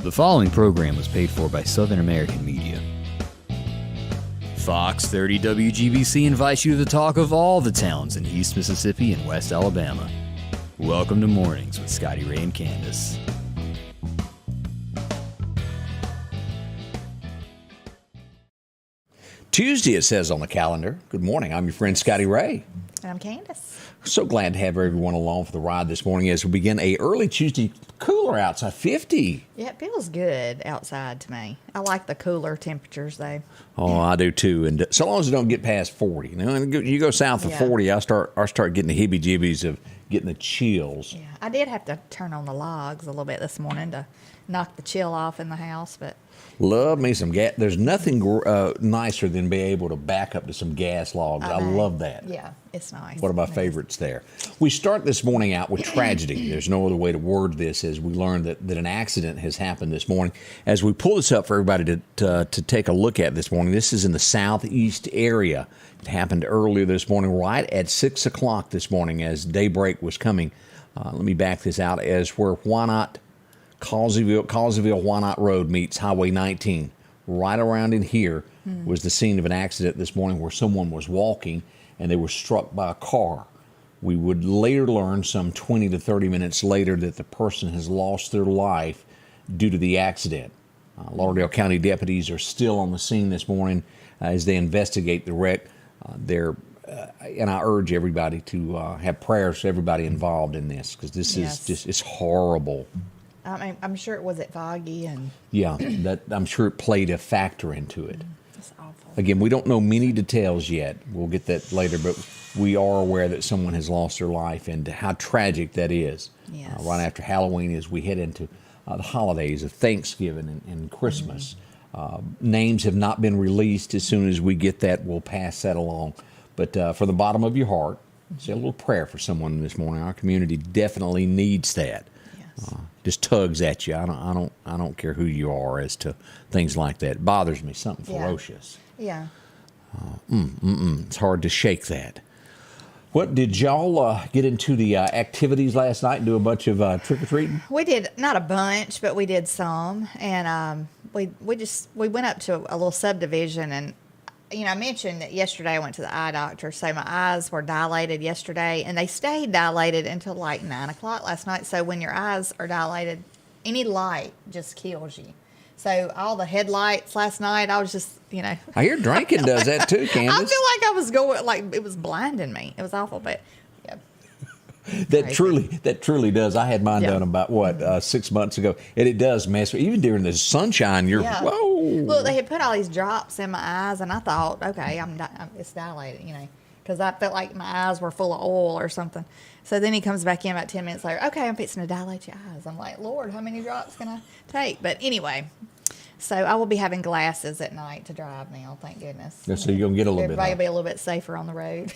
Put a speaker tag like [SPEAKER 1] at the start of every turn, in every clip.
[SPEAKER 1] The following program was paid for by Southern American Media. Fox 30 WGBC invites you to the talk of all the towns in East Mississippi and West Alabama. Welcome to Mornings with Scotty Ray and Candace.
[SPEAKER 2] Tuesday, it says on the calendar. Good morning. I'm your friend Scotty Ray.
[SPEAKER 3] And I'm Candace.
[SPEAKER 2] So glad to have everyone along for the ride this morning as we begin a early Tuesday. Cooler outside, 50.
[SPEAKER 3] Yeah, it feels good outside to me. I like the cooler temperatures, though.
[SPEAKER 2] Oh, I do too. And so long as it don't get past 40. And you go south of 40, I start getting the heebie-jeebies of getting the chills.
[SPEAKER 3] Yeah, I did have to turn on the logs a little bit this morning to knock the chill off in the house, but...
[SPEAKER 2] Love me some gas. There's nothing nicer than being able to back up to some gas logs. I love that.
[SPEAKER 3] Yeah, it's nice.
[SPEAKER 2] One of my favorites there. We start this morning out with tragedy. There's no other way to word this as we learned that an accident has happened this morning. As we pull this up for everybody to take a look at this morning, this is in the southeast area. It happened earlier this morning, right at 6 o'clock this morning as daybreak was coming. Let me back this out as where Causeyville Whynot Road meets Highway 19. Right around in here was the scene of an accident this morning where someone was walking and they were struck by a car. We would later learn some 20 to 30 minutes later that the person has lost their life due to the accident. Lauderdale County deputies are still on the scene this morning as they investigate the wreck. And I urge everybody to have prayers for everybody involved in this because this is just, it's horrible.
[SPEAKER 3] I mean, I'm sure it was foggy and...
[SPEAKER 2] Yeah, I'm sure it played a factor into it.
[SPEAKER 3] It's awful.
[SPEAKER 2] Again, we don't know many details yet. We'll get that later, but we are aware that someone has lost their life and how tragic that is.
[SPEAKER 3] Yes.
[SPEAKER 2] Right after Halloween as we head into the holidays of Thanksgiving and Christmas. Names have not been released. As soon as we get that, we'll pass that along. But from the bottom of your heart, say a little prayer for someone this morning. Our community definitely needs that. Just tugs at you. I don't care who you are as to things like that. It bothers me. Something ferocious.
[SPEAKER 3] Yeah.
[SPEAKER 2] It's hard to shake that. What did y'all get into the activities last night and do a bunch of trick or treating?
[SPEAKER 3] We did not a bunch, but we did some, and we went up to a little subdivision, and I mentioned that yesterday I went to the eye doctor, so my eyes were dilated yesterday, and they stayed dilated until like 9 o'clock last night. So when your eyes are dilated, any light just kills you. So all the headlights last night, I was just,
[SPEAKER 2] I hear drinking does that too, Candace.
[SPEAKER 3] I feel like I was going, like it was blinding me. It was awful, but yeah.
[SPEAKER 2] That truly does. I had mine done about 6 months ago, and it does mess. Even during the sunshine, you're whoa.
[SPEAKER 3] Look, they had put all these drops in my eyes, and I thought, okay, it's dilated, because I felt like my eyes were full of oil or something. So then he comes back in about 10 minutes later. Okay, I'm fixing to dilate your eyes. I'm like, Lord, how many drops can I take? But anyway, so I will be having glasses at night to drive now. Thank goodness.
[SPEAKER 2] Yeah, so you're gonna get a little bit.
[SPEAKER 3] Everybody will be a little bit safer on the road.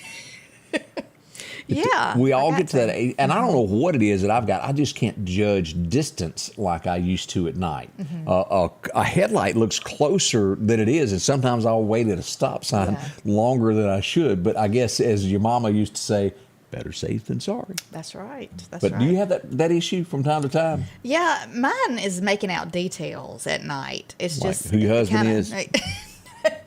[SPEAKER 3] Yeah.
[SPEAKER 2] We all get to that age, and I don't know what it is that I've got. I just can't judge distance like I used to at night. A headlight looks closer than it is, and sometimes I'll wait at a stop sign longer than I should. But I guess, as your mama used to say, better safe than sorry.
[SPEAKER 3] That's right.
[SPEAKER 2] But do you have that issue from time to time?
[SPEAKER 3] Yeah, mine is making out details at night. It's
[SPEAKER 2] like
[SPEAKER 3] just
[SPEAKER 2] who your husband is.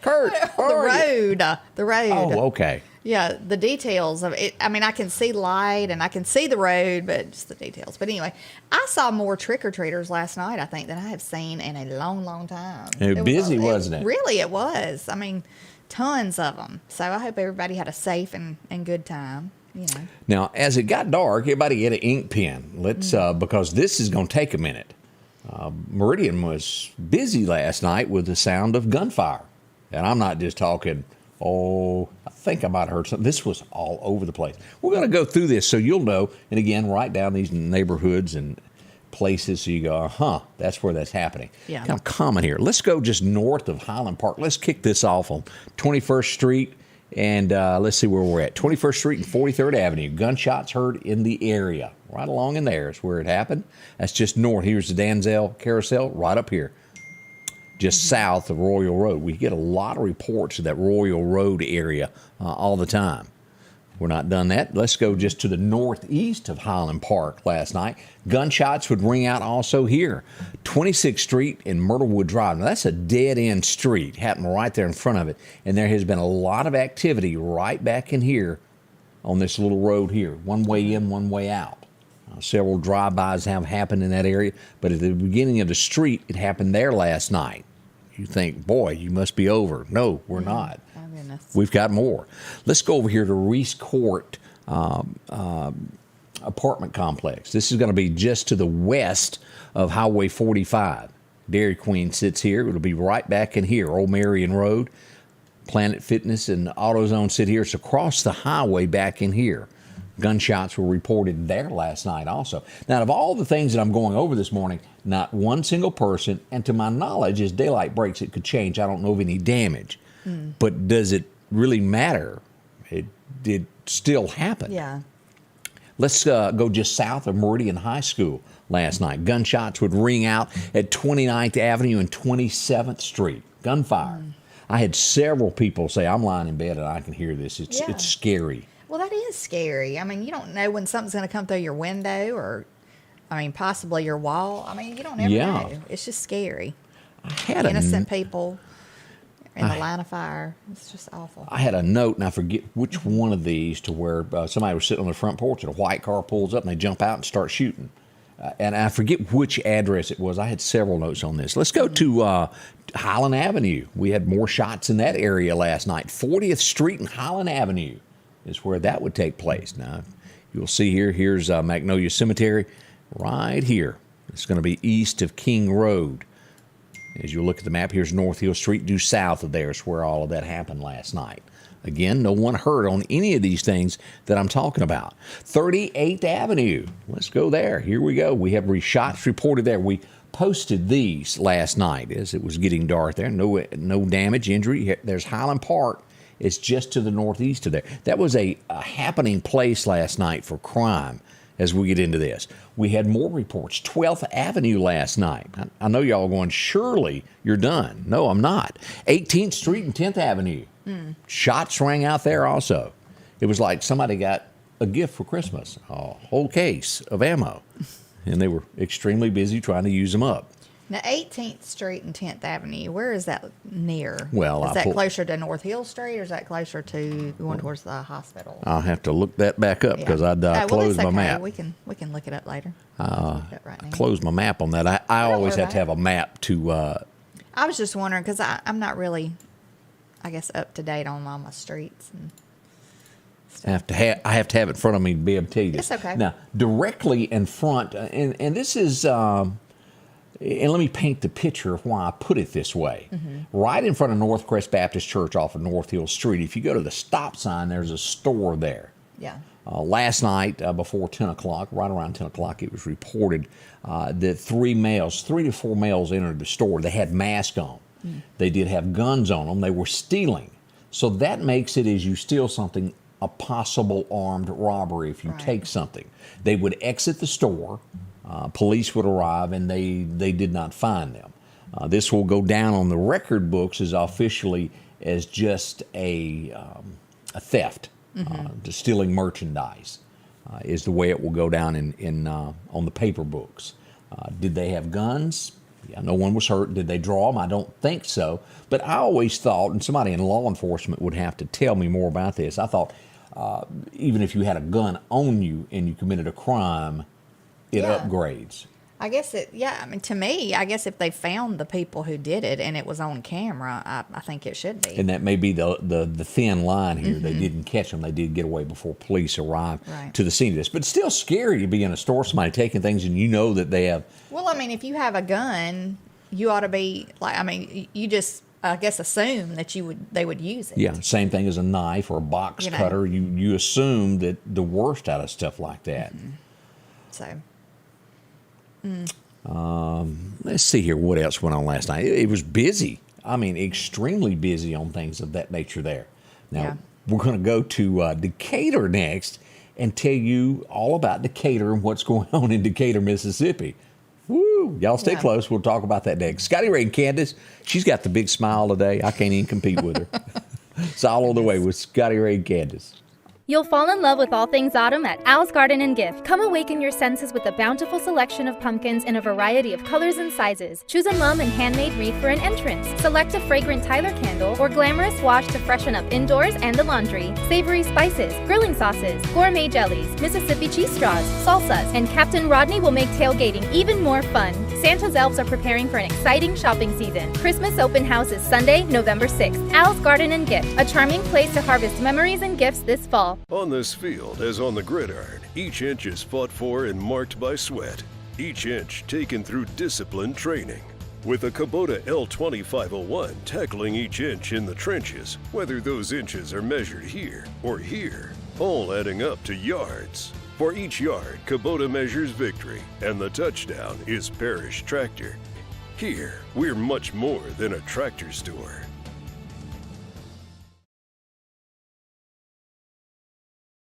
[SPEAKER 2] Kurt,
[SPEAKER 3] the road.
[SPEAKER 2] Oh, okay.
[SPEAKER 3] Yeah, the details of it. I mean, I can see light and I can see the road, but just the details. But anyway, I saw more trick-or-treaters last night, I think, than I have seen in a long, long time.
[SPEAKER 2] It was busy, wasn't it?
[SPEAKER 3] Really, it was. I mean, tons of them. So I hope everybody had a safe and good time.
[SPEAKER 2] Now, as it got dark, everybody get an ink pen. Let's because this is going to take a minute. Meridian was busy last night with the sound of gunfire. And I'm not just talking, I think I might have heard something. This was all over the place. We're going to go through this so you'll know. And again, write down these neighborhoods and places so you go, that's where that's happening.
[SPEAKER 3] Yeah.
[SPEAKER 2] Kind of common here. Let's go just north of Highland Park. Let's kick this off on 21st Street. And let's see where we're at. 21st Street and 43rd Avenue. Gunshots heard in the area. Right along in there is where it happened. That's just north. Here's the Danzell Carousel right up here. Just south of Royal Road. We get a lot of reports of that Royal Road area all the time. We're not done that. Let's go just to the northeast of Highland Park last night. Gunshots would ring out also here. 26th Street and Myrtlewood Drive. Now, that's a dead-end street. Happened right there in front of it. And there has been a lot of activity right back in here on this little road here. One way in, one way out. Several drive-bys have happened in that area. But at the beginning of the street, it happened there last night. You think, boy, you must be over. No, we're not.
[SPEAKER 3] Oh, goodness.
[SPEAKER 2] We've got more. Let's go over here to Reese Court apartment complex. This is going to be just to the west of Highway 45. Dairy Queen sits here. It'll be right back in here, Old Meridian Road. Planet Fitness and AutoZone sit here. It's across the highway back in here. Gunshots were reported there last night also. Now, of all the things that I'm going over this morning, not one single person, and to my knowledge, as daylight breaks, it could change. I don't know of any damage. But does it really matter? It did still happen.
[SPEAKER 3] Yeah.
[SPEAKER 2] Let's go just south of Meridian High School last night. Gunshots would ring out at 29th Avenue and 27th Street. Gunfire. I had several people say, I'm lying in bed and I can hear this. It's scary.
[SPEAKER 3] Well, that is scary. I mean, you don't know when something's going to come through your window or, I mean, possibly your wall. I mean, you don't never know. It's just scary.
[SPEAKER 2] I had
[SPEAKER 3] innocent people in the line of fire. It's just awful.
[SPEAKER 2] I had a note, and I forget which one of these, to where somebody was sitting on the front porch and a white car pulls up and they jump out and start shooting. And I forget which address it was. I had several notes on this. Let's go to Highland Avenue. We had more shots in that area last night. 40th Street and Highland Avenue is where that would take place. Now, you'll see here's Magnolia Cemetery right here. It's going to be east of King Road. As you look at the map, here's North Hill Street. Due south of there is where all of that happened last night. Again, no one hurt on any of these things that I'm talking about. 38th Avenue. Let's go there. Here we go. We have shots reported there. We posted these last night as it was getting dark there. No damage, injury. There's Highland Park. It's just to the northeast of there. That was a happening place last night for crime. As we get into this, we had more reports. 12th Avenue last night. I know y'all are going, surely you're done. No, I'm not. 18th Street and 10th Avenue. Shots rang out there also. It was like somebody got a gift for Christmas, a whole case of ammo, and they were extremely busy trying to use them up.
[SPEAKER 3] Now, 18th Street and 10th Avenue, where is that near?
[SPEAKER 2] Well,
[SPEAKER 3] is that closer to North Hill Street, or is that closer to going towards the hospital?
[SPEAKER 2] I'll have to look that back up because I'd closed my map.
[SPEAKER 3] We can look it up later.
[SPEAKER 2] Close my map on that. I always have to have a map to.
[SPEAKER 3] I was just wondering because I'm not really, I guess, up to date on all my streets and stuff.
[SPEAKER 2] I have to have it in front of me to be able to tell you this.
[SPEAKER 3] It's okay.
[SPEAKER 2] Now, directly in front, and this is. And let me paint the picture of why I put it this way. Right in front of Northcrest Baptist Church off of North Hill Street, if you go to the stop sign, there's a store there.
[SPEAKER 3] Yeah.
[SPEAKER 2] Last night, before 10 o'clock, right around 10 o'clock, it was reported that 3 to 4 males entered the store. They had masks on. They did have guns on them. They were stealing. So that makes it, as you steal something, a possible armed robbery if you take something. They would exit the store. Police would arrive, and they did not find them. This will go down on the record books as officially as just a theft, just stealing merchandise is the way it will go down in on the paper books. Did they have guns? Yeah, no one was hurt. Did they draw them? I don't think so. But I always thought, and somebody in law enforcement would have to tell me more about this, I thought even if you had a gun on you and you committed a crime, it upgrades.
[SPEAKER 3] I guess I mean, to me, I guess if they found the people who did it and it was on camera, I think it should be.
[SPEAKER 2] And that may be the thin line here. They didn't catch them. They did get away before police arrived to the scene of this. But it's still scary to be in a store, somebody taking things, and you know that they have.
[SPEAKER 3] Well, I mean, if you have a gun, you ought to be like, I mean, you just, I guess, assume that they would use it.
[SPEAKER 2] Yeah, same thing as a knife or a box cutter. You assume that the worst out of stuff like that.
[SPEAKER 3] So.
[SPEAKER 2] Let's see here what else went on last night. It was busy. I mean, extremely busy on things of that nature there. Now, we're going to go to Decatur next and tell you all about Decatur and what's going on in Decatur, Mississippi. Woo! Y'all stay close. We'll talk about that next. Scotty Ray and Candace, she's got the big smile today. I can't even compete with her. It's all on the way with Scotty Ray and Candace.
[SPEAKER 4] You'll fall in love with all things autumn at Al's Garden and Gift. Come awaken your senses with a bountiful selection of pumpkins in a variety of colors and sizes. Choose a mum and handmade wreath for an entrance. Select a fragrant Tyler candle or glamorous wash to freshen up indoors and the laundry. Savory spices, grilling sauces, gourmet jellies, Mississippi cheese straws, salsas, and Captain Rodney will make tailgating even more fun. Santa's elves are preparing for an exciting shopping season. Christmas open house is Sunday, November 6th. Al's Garden and Gift, a charming place to harvest memories and gifts this fall.
[SPEAKER 5] On this field, as on the gridiron, each inch is fought for and marked by sweat. Each inch taken through disciplined training. With a Kubota L2501 tackling each inch in the trenches, whether those inches are measured here or here, all adding up to yards. For each yard, Kubota measures victory, and the touchdown is Parrish Tractor. Here, we're much more than a tractor store.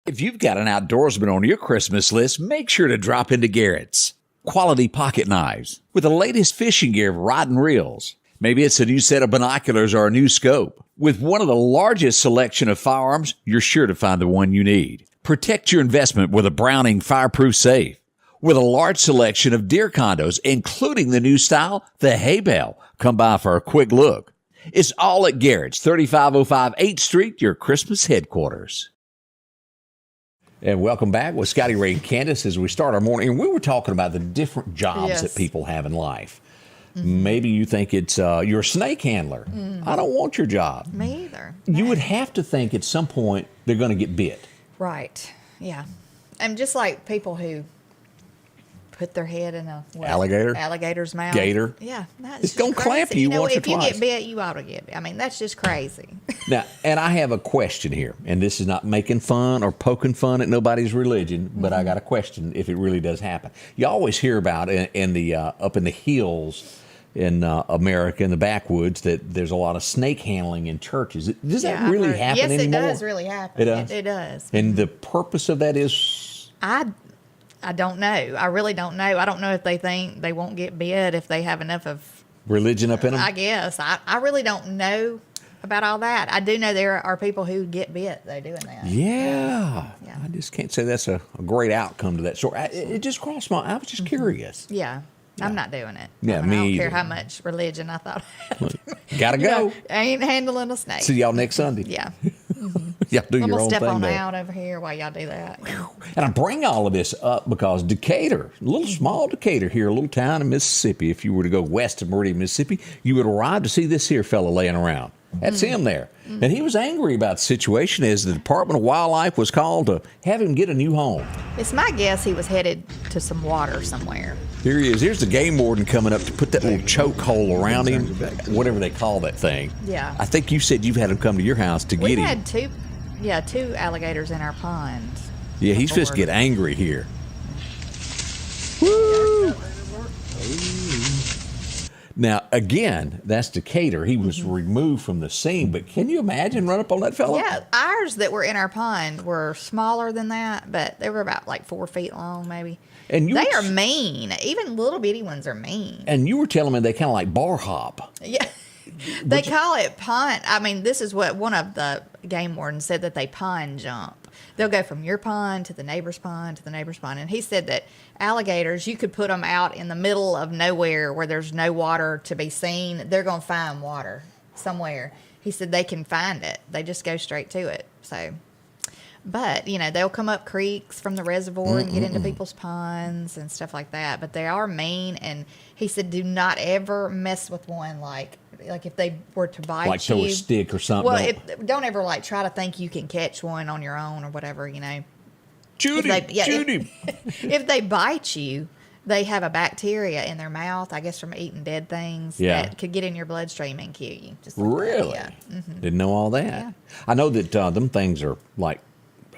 [SPEAKER 2] If you've got an outdoorsman on your Christmas list, make sure to drop into Garrett's. Quality pocket knives with the latest fishing gear of rod and reels. Maybe it's a new set of binoculars or a new scope. With one of the largest selection of firearms, you're sure to find the one you need. Protect your investment with a Browning fireproof safe. With a large selection of deer condos, including the new style, the hay bale. Come by for a quick look. It's all at Garrett's, 3505 8th Street, your Christmas headquarters. And welcome back with Scotty Ray and Candace as we start our morning. And we were talking about the different jobs that people have in life. Mm-hmm. Maybe you think it's you're a snake handler. Mm-hmm. I don't want your job.
[SPEAKER 3] Me either.
[SPEAKER 2] You would have to think at some point they're going to get bit.
[SPEAKER 3] Right. Yeah. And just like people who put their head in a alligator's mouth.
[SPEAKER 2] Gator.
[SPEAKER 3] Yeah. That's
[SPEAKER 2] it's going to clamp you once or twice.
[SPEAKER 3] If you get bit, you ought to get bit. I mean, that's just crazy.
[SPEAKER 2] Now, and I have a question here, and this is not making fun or poking fun at nobody's religion, but I got a question if it really does happen. You always hear about in the up in the hills in America, in the backwoods, that there's a lot of snake handling in churches. Does that really happen anymore?
[SPEAKER 3] Yes, it does really happen.
[SPEAKER 2] It does?
[SPEAKER 3] It does.
[SPEAKER 2] And the purpose of that is?
[SPEAKER 3] I don't know. I really don't know. I don't know if they think they won't get bit if they have enough of
[SPEAKER 2] religion up in them.
[SPEAKER 3] I guess. I really don't know about all that. I do know there are people who get bit, though, doing that.
[SPEAKER 2] Yeah. I just can't say that's a great outcome to that story. It just crossed my. I was just curious.
[SPEAKER 3] Yeah. I'm not doing it.
[SPEAKER 2] Yeah,
[SPEAKER 3] I
[SPEAKER 2] me
[SPEAKER 3] don't
[SPEAKER 2] either.
[SPEAKER 3] care how much religion I thought I had.
[SPEAKER 2] Gotta go.
[SPEAKER 3] I ain't handling a snake.
[SPEAKER 2] See y'all next Sunday.
[SPEAKER 3] Yeah.
[SPEAKER 2] Y'all do your own thing.
[SPEAKER 3] I'm going to step on
[SPEAKER 2] though.
[SPEAKER 3] out over here while y'all do that.
[SPEAKER 2] And I bring all of this up because Decatur, a little small Decatur here, a little town in Mississippi. If you were to go west of Meridian, Mississippi, you would arrive to see this here fella laying around. That's him there. And he was angry about the situation as the Department of Wildlife was called to have him get a new home.
[SPEAKER 3] It's my guess he was headed to some water somewhere.
[SPEAKER 2] Here he is. Here's the game warden coming up to put that little choke hole around him, whatever they call that thing.
[SPEAKER 3] Yeah.
[SPEAKER 2] I think you said you've had him come to your house to get him.
[SPEAKER 3] We had two alligators in our pond.
[SPEAKER 2] Yeah, he's supposed to get angry here. Woo! Now, again, that's Decatur. He was removed from the scene, but can you imagine run up on that fella?
[SPEAKER 3] Yeah, ours that were in our pond were smaller than that, but they were about like 4 feet long, maybe. And they are mean. Even little bitty ones are mean.
[SPEAKER 2] And you were telling me they kind of like bar hop.
[SPEAKER 3] Yeah. They call it pond. I mean, this is what one of the game wardens said, that they pond jump. They'll go from your pond to the neighbor's pond to the neighbor's pond. And he said that alligators, you could put them out in the middle of nowhere where there's no water to be seen. They're going to find water somewhere. He said they can find it. They just go straight to it. So, but, you know, they'll come up creeks from the reservoir and get into people's ponds and stuff like that. But they are mean. And he said, do not ever mess with one like if they were to bite you.
[SPEAKER 2] Like throw a stick or something.
[SPEAKER 3] Well, don't ever like try to think you can catch one on your own or whatever, you know.
[SPEAKER 2] Shoot him.
[SPEAKER 3] If they bite you, they have a bacteria in their mouth, I guess from eating dead things, that could get in your bloodstream and kill you. Just like
[SPEAKER 2] really?
[SPEAKER 3] That. Yeah. Mm-hmm.
[SPEAKER 2] Didn't know all that.
[SPEAKER 3] Yeah.
[SPEAKER 2] I know that them things are like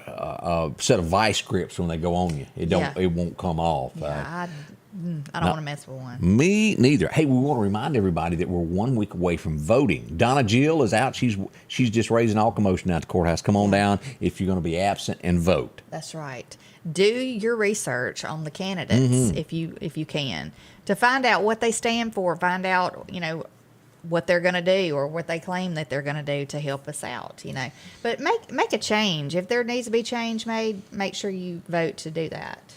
[SPEAKER 2] a set of vice grips when they go on you. It won't come off.
[SPEAKER 3] Yeah, I don't want to mess with one.
[SPEAKER 2] Me neither. Hey, we want to remind everybody that we're 1 week away from voting. Donna Jill is out. She's just raising all commotion out at the courthouse. Come on down if you're going to be absent and vote.
[SPEAKER 3] That's right. Do your research on the candidates if you can, to find out what they stand for. Find out, you know, what they're going to do or what they claim that they're going to do to help us out, But make a change. If there needs to be change made, make sure you vote to do that,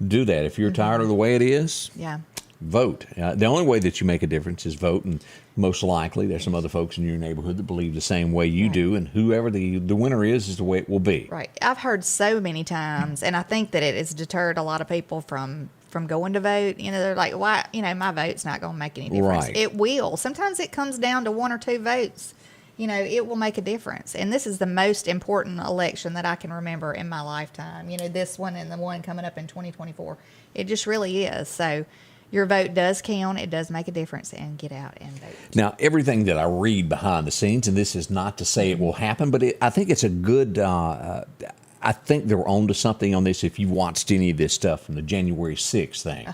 [SPEAKER 2] Do that. If you're tired of the way it is,
[SPEAKER 3] Yeah.
[SPEAKER 2] vote. The only way that you make a difference is vote, and most likely there's some other folks in your neighborhood that believe the same way you do, and whoever the winner is the way it will be.
[SPEAKER 3] Right. I've heard so many times, and I think that it has deterred a lot of people from going to vote. They're like, why, my vote's not going to make any difference.
[SPEAKER 2] Right.
[SPEAKER 3] It will. Sometimes it comes down to 1 or 2 votes. It will make a difference. And this is the most important election that I can remember in my lifetime. This one and the one coming up in 2024. It just really is. So your vote does count. It does make a difference, and get out and vote.
[SPEAKER 2] Now, everything that I read behind the scenes, and this is not to say it will happen, but I think it's a good, I think they're on to something on this. If you watched any of this stuff from the January 6th thing,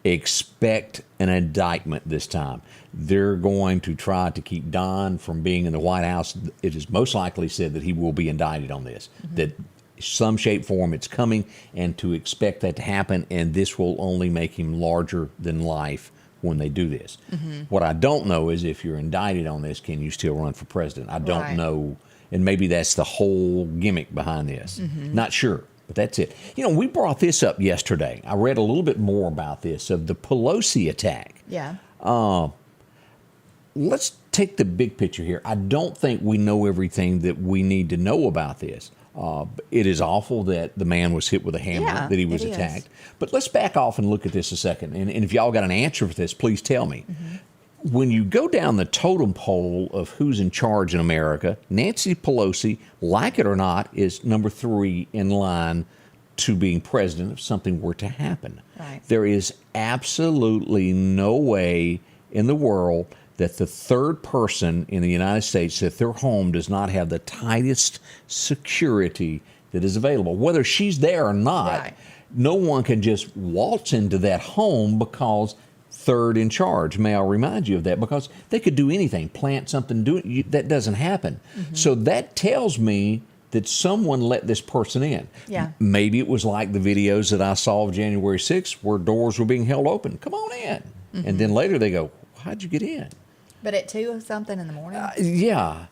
[SPEAKER 2] expect an indictment this time. They're going to try to keep Don from being in the White House. It is most likely said that he will be indicted on this, that some shape, form, it's coming, and to expect that to happen, and this will only make him larger than life when they do this. What I don't know is if you're indicted on this, can you still run for president? I don't know, and maybe that's the whole gimmick behind this. Not sure, but that's it. We brought this up yesterday. I read a little bit more about this, of the Pelosi attack.
[SPEAKER 3] Yeah.
[SPEAKER 2] Let's take the big picture here. I don't think we know everything that we need to know about this. It is awful that the man was hit with a hammer, that he was attacked. But let's back off and look at this a second. And if y'all got an answer for this, please tell me. When you go down the totem pole of who's in charge in America, Nancy Pelosi, like it or not, is number 3 in line to being president if something were to happen.
[SPEAKER 3] Right.
[SPEAKER 2] There is absolutely no way in the world that the third person in the United States, that their home does not have the tightest security that is available. Whether she's there or not, no one can just waltz into that home because third in charge. May I remind you of that? Because they could do anything, plant something, that doesn't happen. So that tells me that someone let this person in.
[SPEAKER 3] Yeah.
[SPEAKER 2] Maybe it was like the videos that I saw of January 6th where doors were being held open. Come on in. And then later they go, how'd you get in?
[SPEAKER 3] But at 2 or something in the morning?
[SPEAKER 2] Yeah.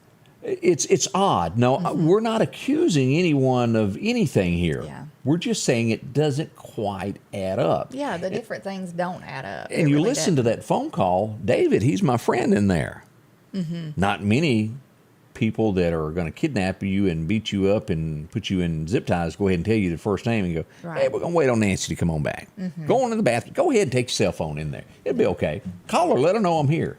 [SPEAKER 2] It's odd. No, we're not accusing anyone of anything here.
[SPEAKER 3] Yeah.
[SPEAKER 2] We're just saying it doesn't quite add up.
[SPEAKER 3] Yeah, the different things don't add up.
[SPEAKER 2] And you listen to that phone call, David, he's my friend in there. Not many people that are going to kidnap you and beat you up and put you in zip ties go ahead and tell you the first name and go, hey, we're going to wait on Nancy to come on back. Go on in the bathroom. Go ahead and take your cell phone in there. It'll be okay. Call her. Let her know I'm here.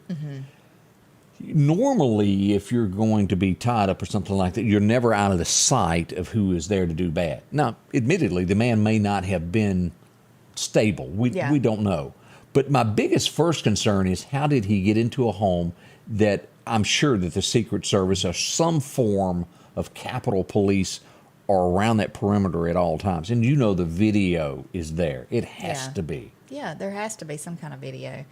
[SPEAKER 2] Normally, if you're going to be tied up or something like that, you're never out of the sight of who is there to do bad. Now, admittedly, the man may not have been stable. We don't know. But my biggest first concern is how did he get into a home that I'm sure that the Secret Service or some form of Capitol Police are around that perimeter at all times. And the video is there. It has to be. Yeah,
[SPEAKER 3] there has to be some kind of video.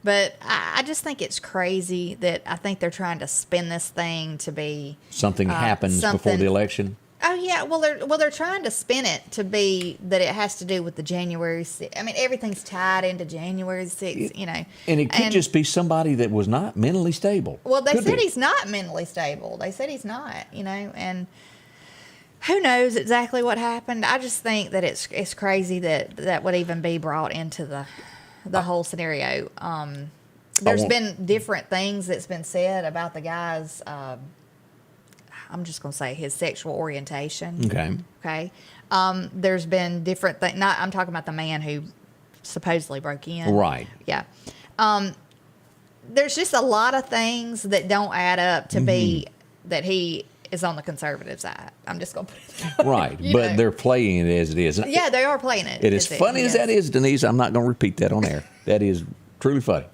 [SPEAKER 3] But I just think it's crazy that I think they're trying to spin this thing to be
[SPEAKER 2] something happens before the election.
[SPEAKER 3] Oh yeah, they're trying to spin it to be that it has to do with the January 6th. I mean, everything's tied into January 6th,
[SPEAKER 2] And it could just be somebody that was not mentally stable.
[SPEAKER 3] Well, they said he's not mentally stable. They said he's not, and who knows exactly what happened. I just think that it's crazy that would even be brought into the whole scenario. There's been different things that's been said about the guy's, I'm just going to say his sexual orientation. Okay. There's been different things. I'm talking about the man who supposedly broke in.
[SPEAKER 2] Right.
[SPEAKER 3] Yeah. There's just a lot of things that don't add up to be that he is on the conservative side. I'm just going to put it that way.
[SPEAKER 2] Right. But they're playing it as it is.
[SPEAKER 3] Yeah, they are playing it.
[SPEAKER 2] It is funny as that is, Denise. I'm not going to repeat that on air. That is truly funny.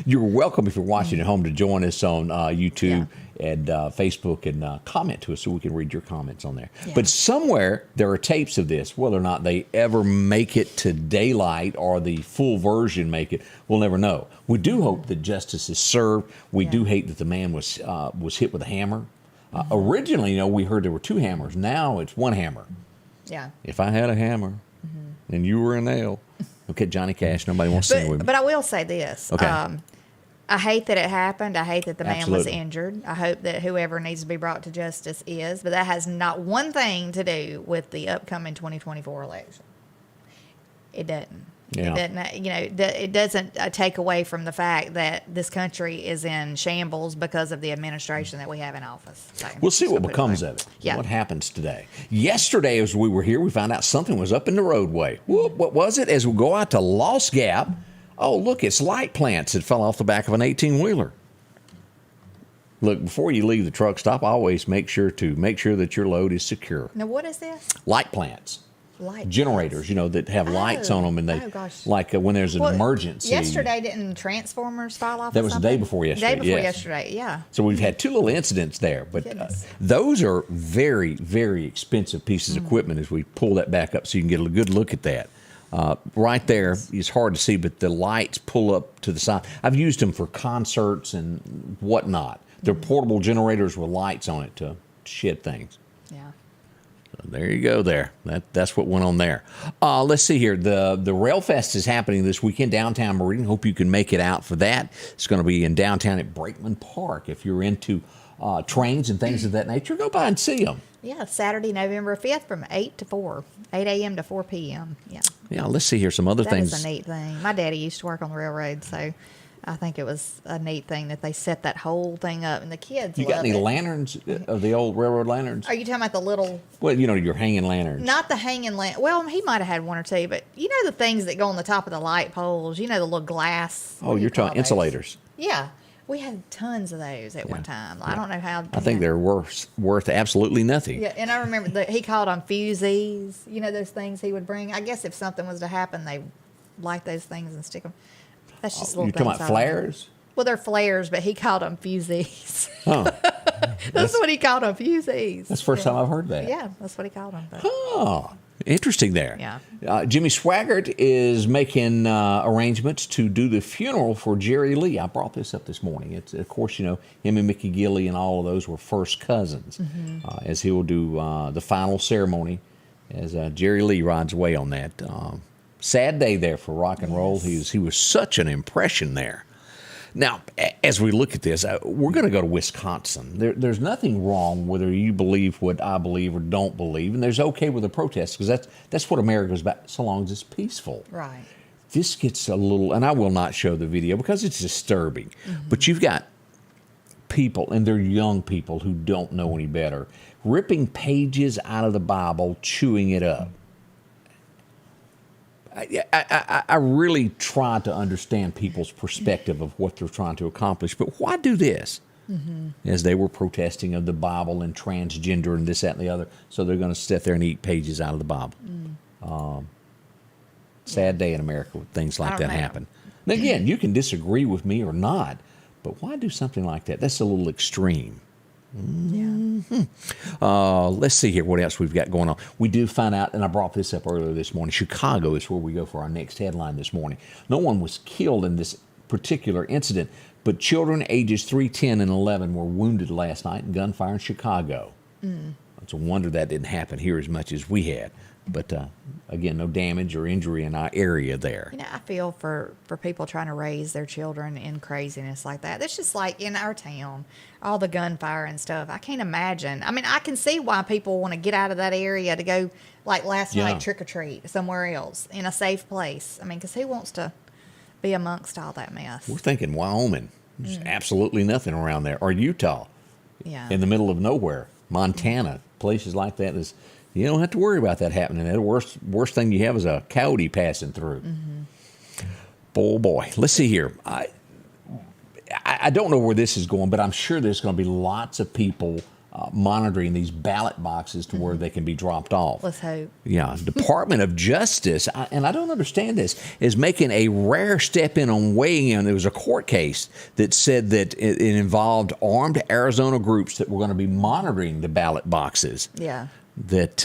[SPEAKER 2] You're welcome, if you're watching at home, to join us on YouTube and Facebook and comment to us so we can read your comments on there. Yeah. But somewhere there are tapes of this. Whether or not they ever make it to daylight or the full version make it, we'll never know. We do hope that justice is served. We do hate that the man was hit with a hammer. Originally, we heard there were 2 hammers. Now it's 1 hammer.
[SPEAKER 3] Yeah.
[SPEAKER 2] If I had a hammer and you were a nail. Okay, Johnny Cash, nobody wants to sing with me.
[SPEAKER 3] But I will say this.
[SPEAKER 2] Okay.
[SPEAKER 3] I hate that it happened. I hate that the man was
[SPEAKER 2] Absolutely.
[SPEAKER 3] injured. I hope that whoever needs to be brought to justice is. But that has not one thing to do with the upcoming 2024 election. It doesn't.
[SPEAKER 2] Yeah.
[SPEAKER 3] It doesn't. It doesn't take away from the fact that this country is in shambles because of the administration that we have in office. So,
[SPEAKER 2] We'll see what
[SPEAKER 3] put it
[SPEAKER 2] becomes
[SPEAKER 3] away.
[SPEAKER 2] of it.
[SPEAKER 3] Yeah.
[SPEAKER 2] What happens today. Yesterday, as we were here, we found out something was up in the roadway. Whoop, what was it? As we go out to Lost Gap, oh, look, it's light plants that fell off the back of an 18-wheeler. Look, before you leave the truck stop, always make sure that your load is secure.
[SPEAKER 3] Now, what is this?
[SPEAKER 2] Light plants.
[SPEAKER 3] Light
[SPEAKER 2] Generators, that have lights on them, and they,
[SPEAKER 3] gosh.
[SPEAKER 2] like when there's an emergency.
[SPEAKER 3] Yesterday, didn't transformers fall off?
[SPEAKER 2] That
[SPEAKER 3] or
[SPEAKER 2] was the
[SPEAKER 3] something?
[SPEAKER 2] day before yesterday,
[SPEAKER 3] Day before
[SPEAKER 2] yes.
[SPEAKER 3] yesterday, yeah.
[SPEAKER 2] So we've had two little incidents there, but
[SPEAKER 3] Goodness.
[SPEAKER 2] those are very, very expensive pieces of equipment. As we pull that back up, so you can get a good look at that. Right there, it's hard to see, but the lights pull up to the side. I've used them for concerts and whatnot. They're portable generators with lights on it to shed things.
[SPEAKER 3] Yeah.
[SPEAKER 2] There you go there. That's what went on there. Let's see here. The Rail Fest is happening this weekend, downtown Meridian. Hope you can make it out for that. It's going to be in downtown at Brakeman Park. If you're into trains and things of that nature, go by and see them.
[SPEAKER 3] Yeah, Saturday, November 5th from 8 a.m. to 4 p.m. Yeah.
[SPEAKER 2] Yeah, let's see here. Some other
[SPEAKER 3] That
[SPEAKER 2] things.
[SPEAKER 3] is a neat thing. My daddy used to work on the railroad, so I think it was a neat thing that they set that whole thing up, and the kids
[SPEAKER 2] You got
[SPEAKER 3] love
[SPEAKER 2] any
[SPEAKER 3] it.
[SPEAKER 2] lanterns of the old railroad lanterns?
[SPEAKER 3] Are you talking about the little,
[SPEAKER 2] Well, your hanging lanterns.
[SPEAKER 3] not the hanging lamp? Well, he might have had one or two, but you know the things that go on the top of the light poles? You know the little glass?
[SPEAKER 2] Oh,
[SPEAKER 3] what do you
[SPEAKER 2] you're
[SPEAKER 3] call
[SPEAKER 2] talking
[SPEAKER 3] those?
[SPEAKER 2] insulators.
[SPEAKER 3] Yeah. We had tons of those at one time. I don't know how.
[SPEAKER 2] I think they're worth absolutely nothing.
[SPEAKER 3] Yeah, and I remember that he called on fusees. You know those things he would bring. I guess if something was to happen, they light those things and stick them. That's just little
[SPEAKER 2] You're
[SPEAKER 3] things.
[SPEAKER 2] talking about flares?
[SPEAKER 3] Well, they're flares, but he called them fusees.
[SPEAKER 2] Huh.
[SPEAKER 3] That's what he called them, fusees.
[SPEAKER 2] That's the first time I've heard that.
[SPEAKER 3] Yeah, that's what he called them. But,
[SPEAKER 2] Oh, interesting there.
[SPEAKER 3] Yeah.
[SPEAKER 2] Jimmy Swaggart is making arrangements to do the funeral for Jerry Lee. I brought this up this morning. It's, of course, him and Mickey Gilley and all of those were first cousins. As he will do the final ceremony as Jerry Lee rides away on that. Sad day there for rock and roll. He was such an impression there. Now, as we look at this, we're going to go to Wisconsin. There's nothing wrong whether you believe what I believe or don't believe, and there's okay with the protests because that's what America's about, so long as it's peaceful.
[SPEAKER 3] right.
[SPEAKER 2] This gets a little, and I will not show the video because it's disturbing, but you've got people, and they're young people who don't know any better, ripping pages out of the Bible, chewing it up. I really try to understand people's perspective of what they're trying to accomplish, but why do this? As they were protesting of the Bible and transgender and this, that, and the other, so they're going to sit there and eat pages out of the Bible. Sad day in America when things like
[SPEAKER 3] I
[SPEAKER 2] that
[SPEAKER 3] don't know.
[SPEAKER 2] happen. And again, you can disagree with me or not, but why do something like that? That's a little extreme.
[SPEAKER 3] Yeah.
[SPEAKER 2] Let's see here what else we've got going on. We do find out, and I brought this up earlier this morning, Chicago is where we go for our next headline this morning. No one was killed in this particular incident, but children ages 3, 10, and 11 were wounded last night in gunfire in Chicago. It's a wonder that didn't happen here as much as we had. But again, no damage or injury in our area there.
[SPEAKER 3] You know, I feel for people trying to raise their children in craziness like that. That's just like in our town, all the gunfire and stuff. I can't imagine. I mean, I can see why people want to get out of that area to go, like last night, trick or treat somewhere else in a safe place. I mean, because who wants to be amongst all that mess?
[SPEAKER 2] We're thinking Wyoming. There's absolutely nothing around there. Or Utah,
[SPEAKER 3] Yeah.
[SPEAKER 2] in the middle of nowhere. Montana, places like that is. You don't have to worry about that happening. The worst thing you have is a coyote passing through. Boy. Let's see here. I don't know where this is going, but I'm sure there's going to be lots of people monitoring these ballot boxes to where they can be dropped off.
[SPEAKER 3] Let's hope.
[SPEAKER 2] Yeah, Department of Justice, and I don't understand this, is making a rare step in on weighing in. There was a court case that said that it involved armed Arizona groups that were going to be monitoring the ballot boxes.
[SPEAKER 3] Yeah.
[SPEAKER 2] That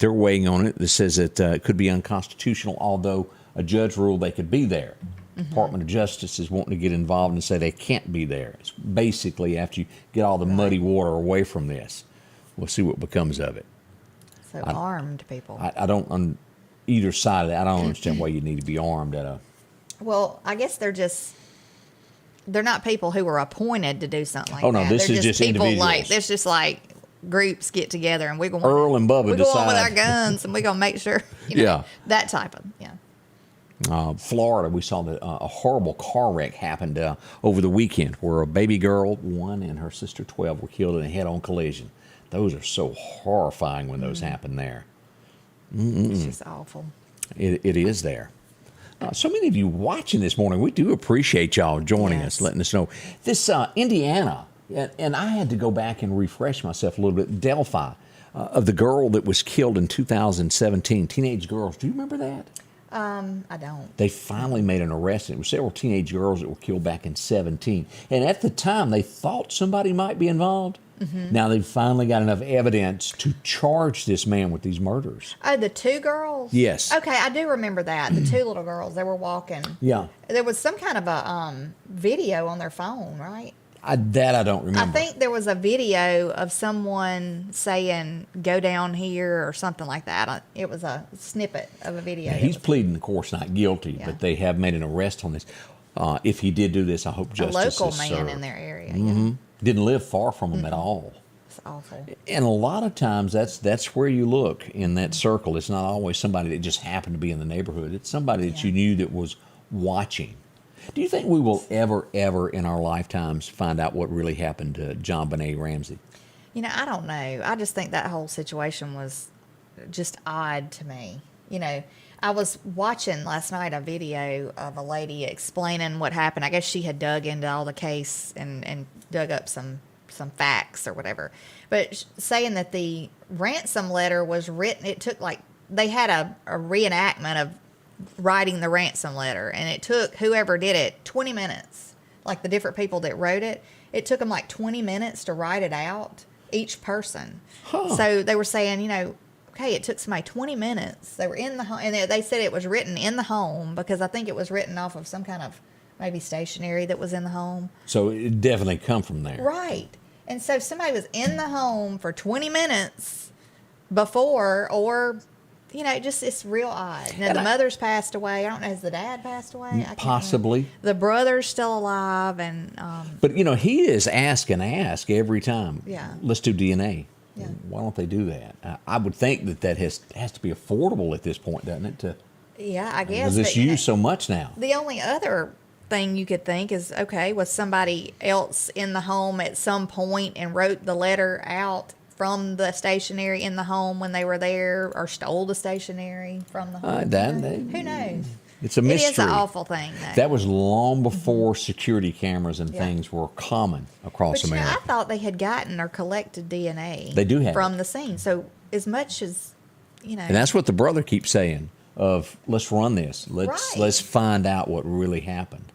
[SPEAKER 2] they're weighing on it. That says that it could be unconstitutional, although a judge ruled they could be there. Department of Justice is wanting to get involved and say they can't be there. It's basically after you get all the muddy water away from this. We'll see what becomes of it.
[SPEAKER 3] So armed people.
[SPEAKER 2] I don't, on either side of that, I don't understand why you need to be armed at a...
[SPEAKER 3] Well, I guess they're just they're not people who were appointed to do something like
[SPEAKER 2] Oh, no,
[SPEAKER 3] that.
[SPEAKER 2] this
[SPEAKER 3] They're
[SPEAKER 2] is just
[SPEAKER 3] people
[SPEAKER 2] individuals.
[SPEAKER 3] like, it's just like groups get together and we're going
[SPEAKER 2] Earl and Bubba
[SPEAKER 3] we're going with
[SPEAKER 2] decide.
[SPEAKER 3] our guns and we're going to make sure,
[SPEAKER 2] Yeah.
[SPEAKER 3] that type of,
[SPEAKER 2] Florida, we saw that a horrible car wreck happened over the weekend where a baby girl, 1, and her sister, 12, were killed in a head-on collision. Those are so horrifying when those happen there.
[SPEAKER 3] It's just awful.
[SPEAKER 2] It is there. So many of you watching this morning, we do appreciate y'all joining us, letting us know. This Indiana, and I had to go back and refresh myself a little bit, Delphi, of the girl that was killed in 2017, teenage girls. Do you remember that?
[SPEAKER 3] I don't.
[SPEAKER 2] They finally made an arrest. It was several teenage girls that were killed back in 17. And at the time, they thought somebody might be involved. Mm-hmm. Now they've finally got enough evidence to charge this man with these murders.
[SPEAKER 3] Oh, the 2 girls?
[SPEAKER 2] Yes.
[SPEAKER 3] Okay, I do remember that. The 2 little girls, they were walking.
[SPEAKER 2] Yeah.
[SPEAKER 3] There was some kind of a video on their phone, right?
[SPEAKER 2] I don't remember.
[SPEAKER 3] I think there was a video of someone saying, go down here or something like that. It was a snippet of a video.
[SPEAKER 2] He's pleading, of course, not guilty, but they have made an arrest on this. If he did do this, I hope justice is
[SPEAKER 3] served. A local man
[SPEAKER 2] served.
[SPEAKER 3] in their area.
[SPEAKER 2] Mm-hmm. Didn't live far from him at all.
[SPEAKER 3] It's awful.
[SPEAKER 2] And a lot of times that's where you look in that circle. It's not always somebody that just happened to be in the neighborhood. It's somebody that you knew that was watching. Do you think we will ever in our lifetimes find out what really happened to John Benet Ramsey?
[SPEAKER 3] I don't know. I just think that whole situation was just odd to me. I was watching last night a video of a lady explaining what happened. I guess she had dug into all the case and dug up some facts or whatever. But saying that the ransom letter was written, it took they had a reenactment of writing the ransom letter, and it took whoever did it 20 minutes. Like the different people that wrote it, it took them 20 minutes to write it out, each person.
[SPEAKER 2] Huh.
[SPEAKER 3] So they were saying, okay, it took somebody 20 minutes. They were in the home, and they said it was written in the home because I think it was written off of some kind of maybe stationery that was in the home.
[SPEAKER 2] So it definitely come from there.
[SPEAKER 3] Right. And so somebody was in the home for 20 minutes before, or it's real odd. Now, the mother's passed away. I don't know, has the dad passed away? I can't
[SPEAKER 2] Possibly.
[SPEAKER 3] remember. The brother's still alive, and
[SPEAKER 2] But he is ask every time.
[SPEAKER 3] Yeah.
[SPEAKER 2] Let's do DNA.
[SPEAKER 3] Yeah.
[SPEAKER 2] Why don't they do that? I would think that has to be affordable at this point, doesn't it?
[SPEAKER 3] I guess.
[SPEAKER 2] Because it's used so much now.
[SPEAKER 3] The only other thing you could think is, okay, was somebody else in the home at some point and wrote the letter out from the stationery in the home when they were there, or stole the stationery from the home? Who knows?
[SPEAKER 2] It's a mystery.
[SPEAKER 3] It is an awful thing, though.
[SPEAKER 2] That was long before security cameras and things were common across
[SPEAKER 3] But
[SPEAKER 2] America.
[SPEAKER 3] I thought they had gotten or collected DNA.
[SPEAKER 2] They do have
[SPEAKER 3] from
[SPEAKER 2] it.
[SPEAKER 3] the scene. So as much as
[SPEAKER 2] And that's what the brother keeps saying. Of let's run this. Let's find out what really happened.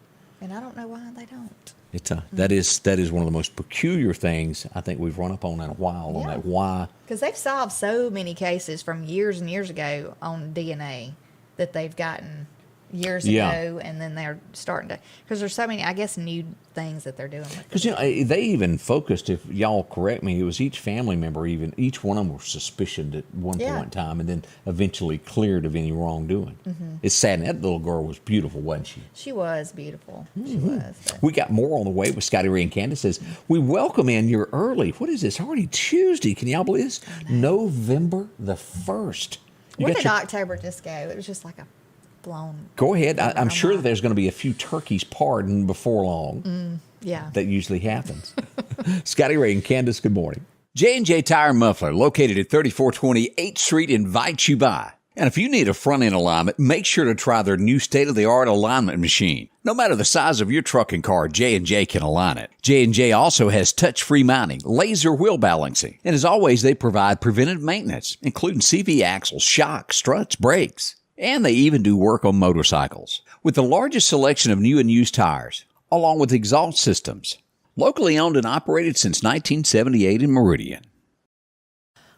[SPEAKER 3] And I don't know why they don't.
[SPEAKER 2] It's that is one of the most peculiar things I think we've run up on in a while. On that why.
[SPEAKER 3] Because they've solved so many cases from years and years ago on DNA that they've gotten years ago, and then they're starting to, because there's so many, I guess, new things that they're doing with it.
[SPEAKER 2] Because they even focused, if y'all correct me, it was each family member, each one of them were suspicioned at one point in time, and then eventually cleared of any wrongdoing. Mm-hmm. It's sad. And that little girl was beautiful, wasn't she?
[SPEAKER 3] She was beautiful.
[SPEAKER 2] Mm-hmm.
[SPEAKER 3] She was. But.
[SPEAKER 2] We got more on the way with Scotty Ray and Candace. Says, we welcome in you're early. What is this? Already Tuesday. Can y'all believe this? November the 1st.
[SPEAKER 3] Where did October just go? It was just like a blown.
[SPEAKER 2] Go ahead. I'm sure that there's going to be a few turkeys pardoned before long.
[SPEAKER 3] Yeah.
[SPEAKER 2] That usually happens. Scotty Ray and Candace, good morning. J&J Tire and Muffler, located at 3420 8th Street, invites you by. And if you need a front-end alignment, make sure to try their new state-of-the-art alignment machine. No matter the size of your truck and car, J&J can align it. J&J also has touch-free mounting, laser wheel balancing, and as always, they provide preventive maintenance, including CV axles, shocks, struts, brakes. And they even do work on motorcycles. With the largest selection of new and used tires, along with exhaust systems. Locally owned and operated since 1978 in Meridian.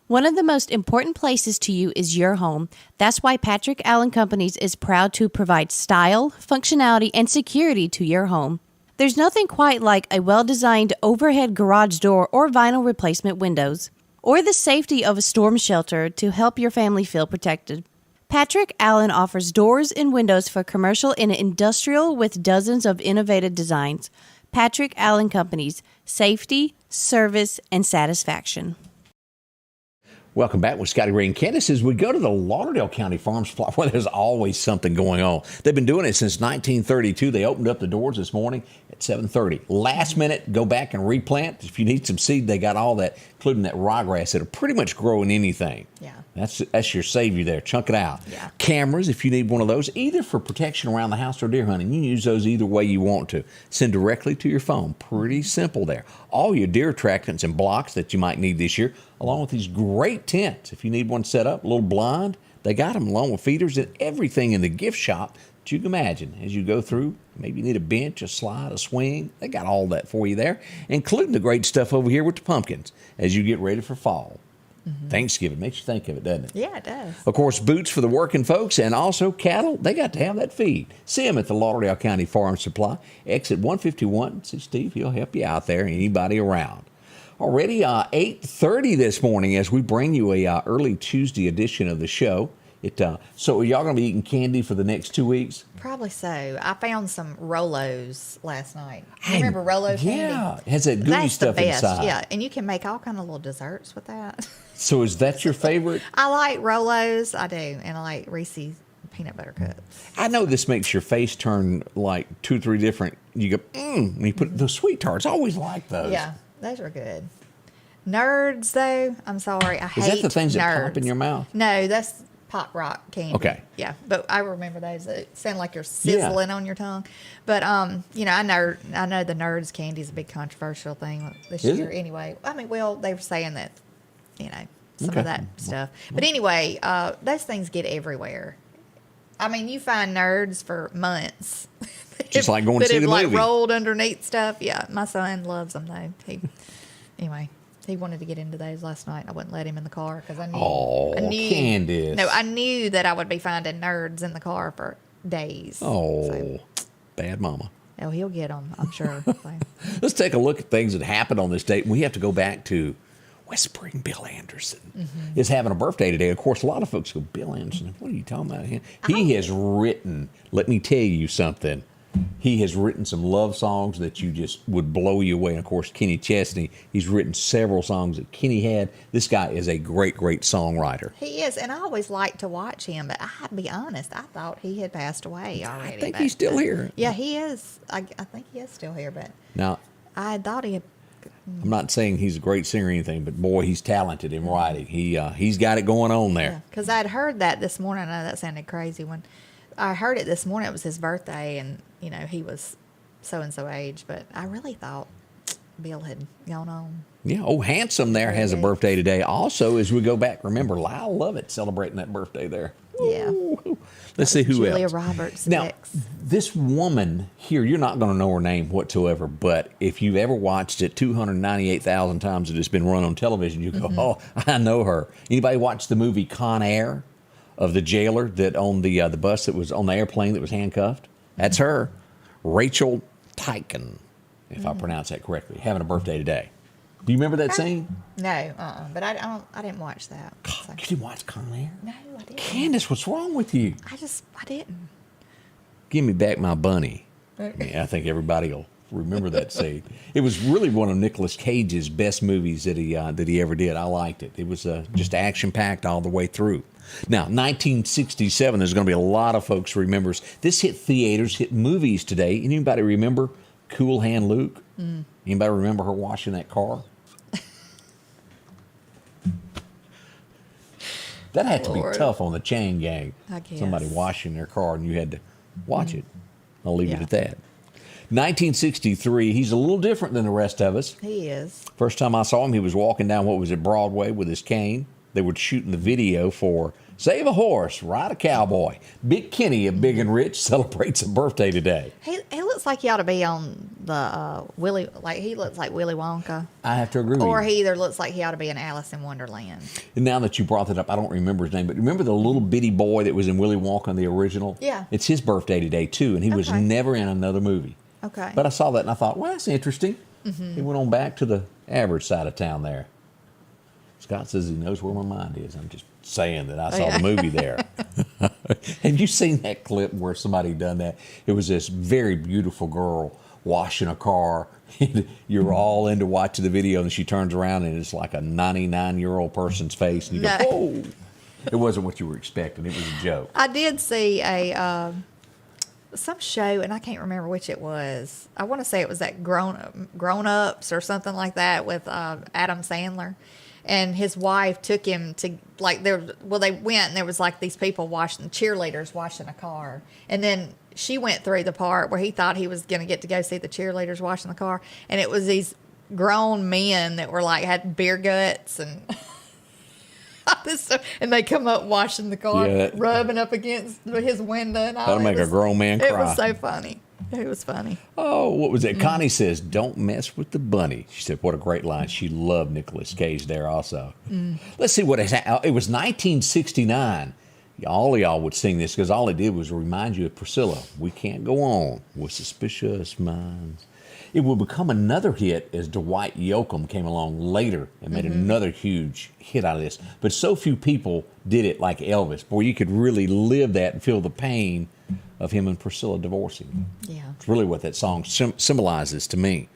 [SPEAKER 6] One of the most important places to you is your home. That's why Patrick Allen Companies is proud to provide style, functionality, and security to your home. There's nothing quite like a well-designed overhead garage door or vinyl replacement windows, or the safety of a storm shelter to help your family feel protected. Patrick Allen offers doors and windows for commercial and industrial with dozens of innovative designs. Patrick Allen Companies, safety, service, and satisfaction.
[SPEAKER 2] Welcome back with Scotty Ray and Candace. As we go to the Lauderdale County Farm Supply, well, there's always something going on. They've been doing it since 1932. They opened up the doors this morning at 7:30. Last minute, go back and replant. If you need some seed, they got all that, including that ryegrass that'll pretty much grow in anything.
[SPEAKER 3] Yeah.
[SPEAKER 2] That's your savior there. Chunk it out.
[SPEAKER 3] Yeah.
[SPEAKER 2] Cameras, if you need one of those, either for protection around the house or deer hunting. You can use those either way you want to. Send directly to your phone. Pretty simple there. All your deer attractants and blocks that you might need this year, along with these great tents. If you need one set up, a little blind, they got them along with feeders and everything in the gift shop that you can imagine. As you go through, maybe you need a bench, a slide, a swing. They got all that for you there, including the great stuff over here with the pumpkins as you get ready for fall. Thanksgiving makes you think of it, doesn't it?
[SPEAKER 3] Yeah, it does.
[SPEAKER 2] Of course, boots for the working folks and also cattle, they got to have that feed. See them at the Lauderdale County Farm Supply, exit 151. See Steve, he'll help you out there, anybody around. Already 8:30 this morning as we bring you a early Tuesday edition of the show. So are y'all going to be eating candy for the next 2 weeks?
[SPEAKER 3] Probably so. I found some Rolos last night. You remember Rolo candy?
[SPEAKER 2] Yeah, it has that gooey
[SPEAKER 3] That's
[SPEAKER 2] stuff
[SPEAKER 3] the best.
[SPEAKER 2] inside.
[SPEAKER 3] Yeah, and you can make all kind of little desserts with that.
[SPEAKER 2] So is that your favorite?
[SPEAKER 3] I like Rolos. I do, and I like Reese's peanut butter cups.
[SPEAKER 2] I know this makes your face turn like 2 or 3 different. You go, when you put those sweet tarts. I always like those.
[SPEAKER 3] Yeah, those are good. Nerds, though, I'm sorry, I hate
[SPEAKER 2] Is that the things
[SPEAKER 3] nerds.
[SPEAKER 2] that pop in your mouth?
[SPEAKER 3] No, that's pop rock candy.
[SPEAKER 2] Okay.
[SPEAKER 3] Yeah, but I remember those. It sound like you're sizzling on your tongue. But I know the Nerds candy is a big controversial thing this
[SPEAKER 2] Is
[SPEAKER 3] year.
[SPEAKER 2] it?
[SPEAKER 3] Anyway, I mean, well, they were saying that, some
[SPEAKER 2] Okay.
[SPEAKER 3] of that stuff. But anyway, those things get everywhere. I mean, you find Nerds for months.
[SPEAKER 2] Just like going to
[SPEAKER 3] that
[SPEAKER 2] see
[SPEAKER 3] have,
[SPEAKER 2] the
[SPEAKER 3] like
[SPEAKER 2] movie.
[SPEAKER 3] rolled underneath stuff. Yeah, my son loves them though. Anyway. He wanted to get into those last night. I wouldn't let him in the car because I knew.
[SPEAKER 2] Candace.
[SPEAKER 3] No, I knew that I would be finding Nerds in the car for days.
[SPEAKER 2] Oh, bad mama.
[SPEAKER 3] Oh, he'll get them, I'm sure. So,
[SPEAKER 2] Let's take a look at things that happened on this date. We have to go back to Whispering Bill Anderson. Is having a birthday today. Of course, a lot of folks go, Bill Anderson, what are you talking about? He has written, let me tell you something. He has written some love songs that you just would blow you away. And of course, Kenny Chesney, he's written several songs that Kenny had. This guy is a great, great songwriter.
[SPEAKER 3] he is, and I always like to watch him, but I have to be honest, I thought he had passed away already.
[SPEAKER 2] I think he's still here.
[SPEAKER 3] Yeah, he is. I think he is still here, but
[SPEAKER 2] Now,
[SPEAKER 3] I thought he had.
[SPEAKER 2] I'm not saying he's a great singer or anything, but boy, he's talented in writing. He's got it going on there.
[SPEAKER 3] Because I'd heard that this morning. I know that sounded crazy when I heard it this morning. It was his birthday, and he was so-and-so age, but I really thought Bill had gone on.
[SPEAKER 2] Yeah, Handsome there has a birthday today. Also, as we go back, remember Lyle Lovett celebrating that birthday there.
[SPEAKER 3] Yeah.
[SPEAKER 2] Ooh. Let's see who
[SPEAKER 3] Julia
[SPEAKER 2] else.
[SPEAKER 3] Roberts
[SPEAKER 2] Now,
[SPEAKER 3] next.
[SPEAKER 2] this woman here, you're not going to know her name whatsoever, but if you've ever watched it 298,000 times that it's been run on television, you go, oh, I know her. Anybody watch the movie Con Air of the jailer that on the bus that was on the airplane that was handcuffed? That's her. Rachel Tyken, if I pronounce that correctly, having a birthday today. Do you remember that scene?
[SPEAKER 3] No, but I didn't watch that. So.
[SPEAKER 2] You didn't watch Con Air?
[SPEAKER 3] No, I didn't.
[SPEAKER 2] Candace, what's wrong with you?
[SPEAKER 3] I didn't.
[SPEAKER 2] Give me back my bunny. Yeah, I think everybody will remember that scene. It was really one of Nicolas Cage's best movies that he ever did. I liked it. It was just action-packed all the way through. Now, 1967, there's going to be a lot of folks who remembers. This hit theaters, hit movies today. Anybody remember Cool Hand Luke? Anybody remember her washing that car? That had to be tough on the chain gang.
[SPEAKER 3] I guess.
[SPEAKER 2] Somebody washing their car and you had to watch it. I'll leave it
[SPEAKER 3] Yeah.
[SPEAKER 2] at that. 1963, he's a little different than the rest of us.
[SPEAKER 3] He is.
[SPEAKER 2] First time I saw him, he was walking down, what was it, Broadway with his cane. They were shooting the video for Save a Horse, Ride a Cowboy. Big Kenny of Big and Rich celebrates a birthday today.
[SPEAKER 3] He looks like he ought to be on the Willy. Like he looks like Willy Wonka.
[SPEAKER 2] I have to agree with
[SPEAKER 3] Or
[SPEAKER 2] you.
[SPEAKER 3] he either looks like he ought to be in Alice in Wonderland.
[SPEAKER 2] And now that you brought that up, I don't remember his name, but remember the little bitty boy that was in Willy Wonka in the original?
[SPEAKER 3] Yeah.
[SPEAKER 2] It's his birthday today, too, and he was
[SPEAKER 3] Okay.
[SPEAKER 2] never in another movie.
[SPEAKER 3] Okay.
[SPEAKER 2] But I saw that and I thought, well, that's interesting. He went on back to the average side of town there. Scott says he knows where my mind is. I'm just saying that I saw the movie there. Have you seen that clip where somebody done that? It was this very beautiful girl washing a car. You're all into watching the video, and she turns around and it's like a 99-year-old person's face, and you go, "Whoa!" It wasn't what you were expecting. It was a joke.
[SPEAKER 3] I did see a some show, and I can't remember which it was. I want to say it was that Grown Ups or something like that with Adam Sandler, and his wife took him to they went and there was like these people cheerleaders washing a car, and then she went through the part where he thought he was going to go see the cheerleaders washing the car, and it was these grown men that were like had beer guts and. This stuff, and they come up washing the car, rubbing up against his window. And all.
[SPEAKER 2] That'll make a grown man cry.
[SPEAKER 3] It was so funny. It was funny.
[SPEAKER 2] Oh, what was it? Connie says, "Don't mess with the bunny." She said, "What a great line." She loved Nicolas Cage there also. Let's see what it was. 1969. All of y'all would sing this because all it did was remind you of Priscilla. We can't go on with suspicious minds. It would become another hit as Dwight Yoakam came along later and made another huge hit out of this. But so few people did it like Elvis. Boy, you could really live that and feel the pain of him and Priscilla divorcing.
[SPEAKER 3] Yeah.
[SPEAKER 2] It's really what that song symbolizes to me.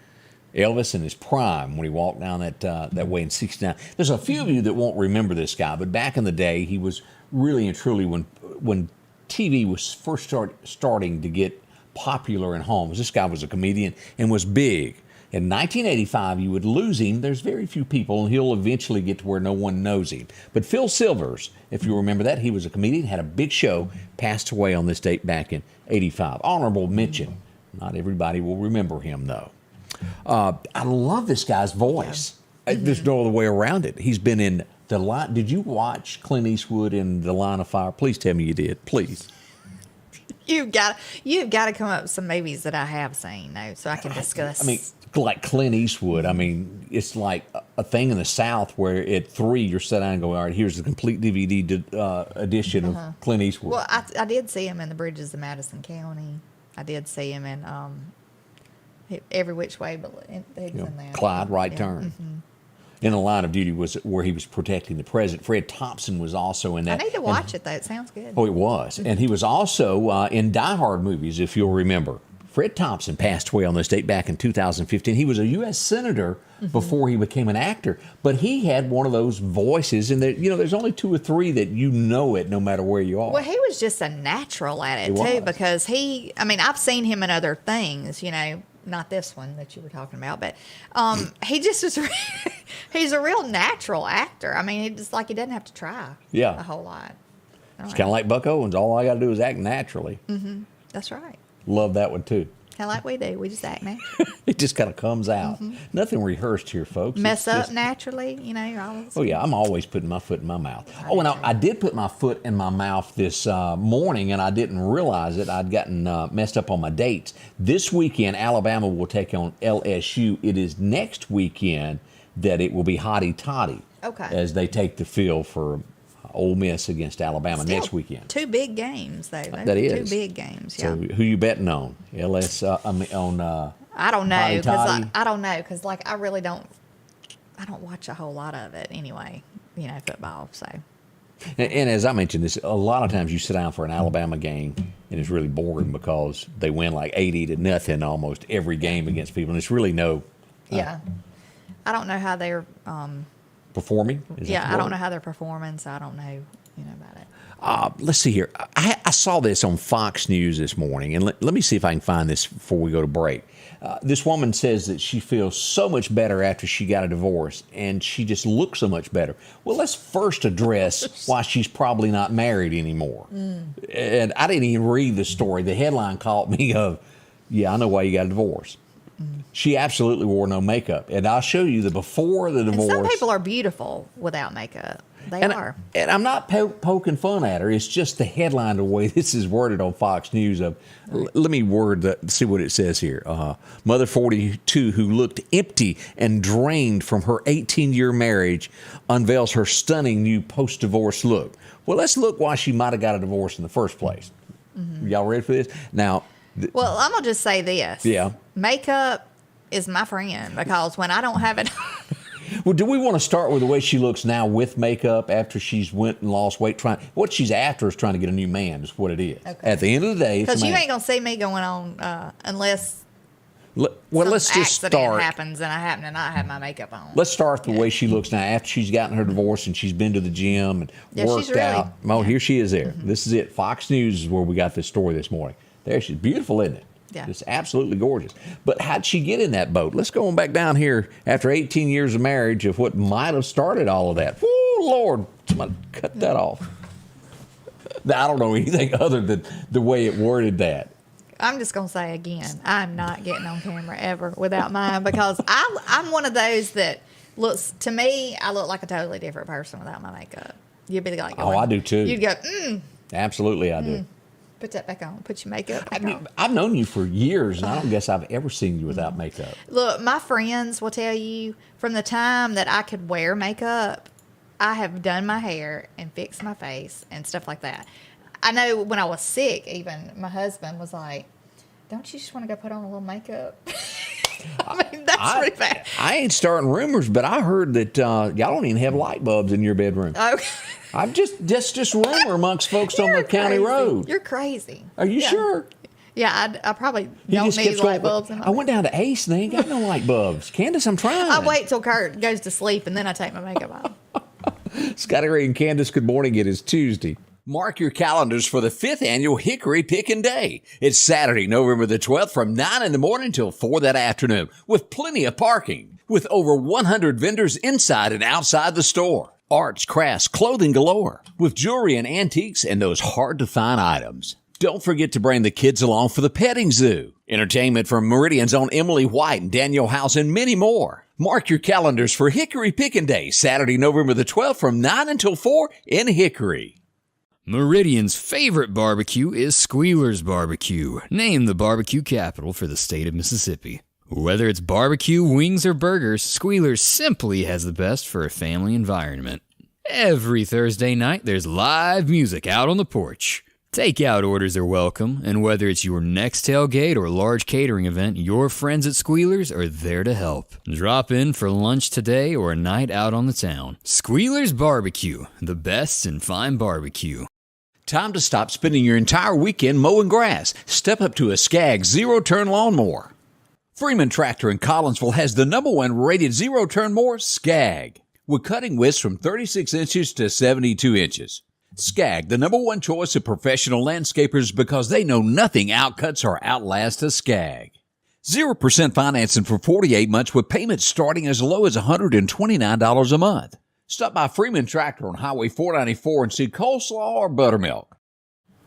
[SPEAKER 2] Elvis in his prime when he walked down that way in 69. There's a few of you that won't remember this guy, but back in the day, he was really and truly when TV was first starting to get popular in homes. This guy was a comedian and was big. In 1985, you would lose him. There's very few people, and he'll eventually get to where no one knows him. But Phil Silvers, if you remember that, he was a comedian, had a big show, passed away on this date back in 85. Honorable mention. Not everybody will remember him, though. I love this guy's voice. Yeah. There's no other way around it. He's been in The Line. Did you watch Clint Eastwood in The Line of Fire? Please tell me you did. Please.
[SPEAKER 3] You've got to come up with some movies that I have seen, though, so I can discuss.
[SPEAKER 2] I mean, like Clint Eastwood. I mean, it's like a thing in the South where at 3 you're sitting down and go, all right, here's the complete DVD edition of Clint Eastwood.
[SPEAKER 3] Well, I did see him in The Bridges of Madison County. I did see him in Every Which Way, but he's in that.
[SPEAKER 2] Clyde, Right Turn. In The Line of Duty was where he was protecting the president. Fred Thompson was also in that.
[SPEAKER 3] I need to watch it, though. It sounds good.
[SPEAKER 2] Oh, it was. And he was also in Die Hard movies, if you'll remember. Fred Thompson passed away on this date back in 2015. He was a U.S. Senator before he became an actor. But he had one of those voices, and there's only 2 or 3 that you know it no matter where you are.
[SPEAKER 3] Well, he was just a natural at it, too, because I've seen him in other things, not this one that you were talking about, but he just is. He's a real natural actor. I mean, it's like he doesn't have to try a whole lot.
[SPEAKER 2] It's kind of like Buck Owens. All I got to do is act naturally.
[SPEAKER 3] That's right.
[SPEAKER 2] Love that one, too.
[SPEAKER 3] Kind of like we do. We just act natural.
[SPEAKER 2] It just kind of comes out. Nothing rehearsed here, folks.
[SPEAKER 3] Mess up naturally, all this.
[SPEAKER 2] Oh, yeah. I'm always putting my foot in my mouth. And I did put my foot in my mouth this morning, and I didn't realize it. I'd gotten messed up on my dates. This weekend, Alabama will take on LSU. It is next weekend that it will be hotty-toddy as they take the field for Ole Miss against Alabama next weekend.
[SPEAKER 3] 2 big games, though.
[SPEAKER 2] That is
[SPEAKER 3] 2 big games. Yeah.
[SPEAKER 2] So who you betting on? On
[SPEAKER 3] I don't know
[SPEAKER 2] hotty-toddy?
[SPEAKER 3] I don't know because I really don't. I don't watch a whole lot of it anyway. Football. So.
[SPEAKER 2] And as I mentioned this, a lot of times you sit down for an Alabama game and it's really boring because they win like 80-0 almost every game against people, and it's really no.
[SPEAKER 3] I don't know how they're
[SPEAKER 2] performing.
[SPEAKER 3] I don't know how they're performing, so I don't know, about it.
[SPEAKER 2] Let's see here. I saw this on Fox News this morning, and let me see if I can find this before we go to break. This woman says that she feels so much better after she got a divorce, and she just looks so much better. Well, let's first address why she's probably not married anymore. And I didn't even read the story. The headline caught me of, I know why you got a divorce. She absolutely wore no makeup. And I'll show you the before the divorce.
[SPEAKER 3] And some people are beautiful without makeup. They are.
[SPEAKER 2] And I'm not poking fun at her. It's just the headline, the way this is worded on Fox News. Let me see what it says here. Mother 42 who looked empty and drained from her 18-year marriage unveils her stunning new post-divorce look. Well, let's look why she might have got a divorce in the first place. Y'all ready for this? Now,
[SPEAKER 3] well, I'm going to just say this.
[SPEAKER 2] Yeah.
[SPEAKER 3] Makeup is my friend because when I don't have it.
[SPEAKER 2] Well, do we want to start with the way she looks now with makeup after she's went and lost weight? What she's after is trying to get a new man is what it is. Okay. At the end of the day,
[SPEAKER 3] because you ain't going to see me going on unless
[SPEAKER 2] let's just
[SPEAKER 3] accident
[SPEAKER 2] start.
[SPEAKER 3] happens and I happen to not have my makeup on.
[SPEAKER 2] Let's start the way she looks now after she's gotten her divorce and she's been to the gym and worked
[SPEAKER 3] she's really,
[SPEAKER 2] out. Oh, here she is there. This is it. Fox News is where we got this story this morning. There she's beautiful, isn't it?
[SPEAKER 3] Yeah.
[SPEAKER 2] Just absolutely gorgeous. But how'd she get in that boat? Let's go on back down here after 18 years of marriage of what might have started all of that. Woo, Lord, somebody cut that off. I don't know anything other than the way it worded that.
[SPEAKER 3] I'm just going to say again, I'm not getting on camera ever without mine because I'm one of those that looks, to me, I look like a totally different person without my makeup. You'd be like,
[SPEAKER 2] I do too.
[SPEAKER 3] You'd go,
[SPEAKER 2] Absolutely, I do.
[SPEAKER 3] Put that back on. Put your makeup back on.
[SPEAKER 2] I've known you for years, and I don't guess I've ever seen you without makeup.
[SPEAKER 3] Look, my friends will tell you from the time that I could wear makeup, I have done my hair and fixed my face and stuff like that. I know when I was sick, even my husband was like, don't you just want to go put on a little makeup? I mean, that's pretty bad.
[SPEAKER 2] I ain't starting rumors, but I heard that y'all don't even have light bulbs in your bedroom.
[SPEAKER 3] Okay.
[SPEAKER 2] That's just rumor amongst folks on the county
[SPEAKER 3] crazy.
[SPEAKER 2] road.
[SPEAKER 3] You're crazy.
[SPEAKER 2] Are you sure?
[SPEAKER 3] Yeah, I probably
[SPEAKER 2] He
[SPEAKER 3] don't
[SPEAKER 2] just
[SPEAKER 3] need
[SPEAKER 2] keeps
[SPEAKER 3] light
[SPEAKER 2] going,
[SPEAKER 3] bulbs. In my
[SPEAKER 2] I went down to Ace and they ain't got no light bulbs. Candace, I'm trying.
[SPEAKER 3] I wait till Kurt goes to sleep and then I take my makeup off.
[SPEAKER 2] Scotty Ray and Candace, good morning. It is Tuesday. Mark your calendars for the 5th annual Hickory Pickin' Day. It's Saturday, November the 12th from 9 in the morning till 4 that afternoon with plenty of parking. With over 100 vendors inside and outside the store. Arts, crafts, clothing galore. With jewelry and antiques and those hard-to-find items. Don't forget to bring the kids along for the petting zoo. Entertainment from Meridian's own Emily White and Daniel House and many more. Mark your calendars for Hickory Pickin' Day, Saturday, November the 12th from 9 until 4 in Hickory.
[SPEAKER 1] Meridian's favorite barbecue is Squealer's Barbecue, named the barbecue capital for the state of Mississippi. Whether it's barbecue, wings, or burgers, Squealer's simply has the best for a family environment. Every Thursday night, there's live music out on the porch. Takeout orders are welcome, and whether it's your next tailgate or large catering event, your friends at Squealer's are there to help. Drop in for lunch today or a night out on the town. Squealer's Barbecue, the best in fine barbecue.
[SPEAKER 2] Time to stop spending your entire weekend mowing grass. Step up to a Skag zero-turn lawnmower. Freeman Tractor in Collinsville has the #1 rated zero-turn mower, Skag, with cutting widths from 36 inches to 72 inches. Skag, the #1 choice of professional landscapers because they know nothing outcuts or outlasts a Skag. 0% financing for 48 months with payments starting as low as $129 a month. Stop by Freeman Tractor on Highway 494 and see coleslaw or buttermilk.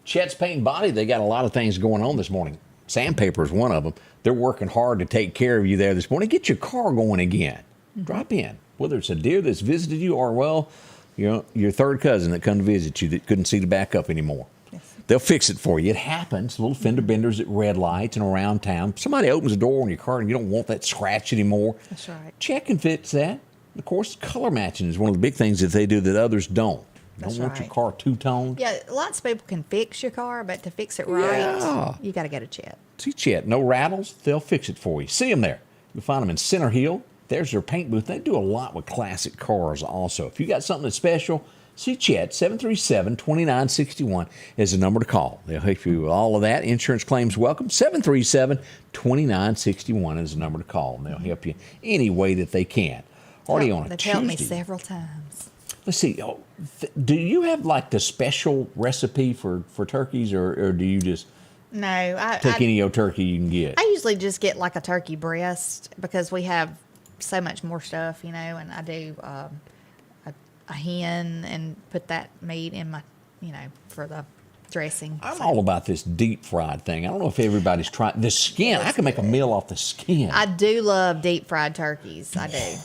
[SPEAKER 2] Chet's Paint and Body, they got a lot of things going on this morning. Sandpaper is one of them. They're working hard to take care of you there this morning. Get your car going again. Drop in. Whether it's a deer that's visited you or, well, you know, your third cousin that come to visit you that couldn't see the back up anymore. Yes. They'll fix it for you. It happens. Little fender benders at red lights and around town. Somebody opens the door on your car and you don't want that scratch anymore.
[SPEAKER 3] That's right.
[SPEAKER 2] Check and fix that. Of course, color matching is one of the big things that they do that others don't.
[SPEAKER 3] That's
[SPEAKER 2] don't want
[SPEAKER 3] right.
[SPEAKER 2] your car two-toned.
[SPEAKER 3] Yeah, lots of people can fix your car, but to fix it right, you got to go to Chet.
[SPEAKER 2] See Chet, no rattles, they'll fix it for you. See them there. You'll find them in Center Hill. There's their paint booth. They do a lot with classic cars also. If you got something that's special, see Chet. 737-2961 is the number to call. They'll help you with all of that. Insurance claims welcome. 737-2961 is the number to call, and they'll help you any way that they can. Already on a
[SPEAKER 3] They've
[SPEAKER 2] Tuesday.
[SPEAKER 3] helped me several times.
[SPEAKER 2] Let's see. Do you have like the special recipe for turkeys, or do you just take any old turkey you can get?
[SPEAKER 3] I usually just get like a turkey breast because we have so much more stuff, you know, and I do a hen and put that meat in my, you know, for the dressing.
[SPEAKER 2] I'm all about this deep fried thing. I don't know if everybody's tried the skin. I can make a meal off the skin.
[SPEAKER 3] I do love deep fried turkeys. I do.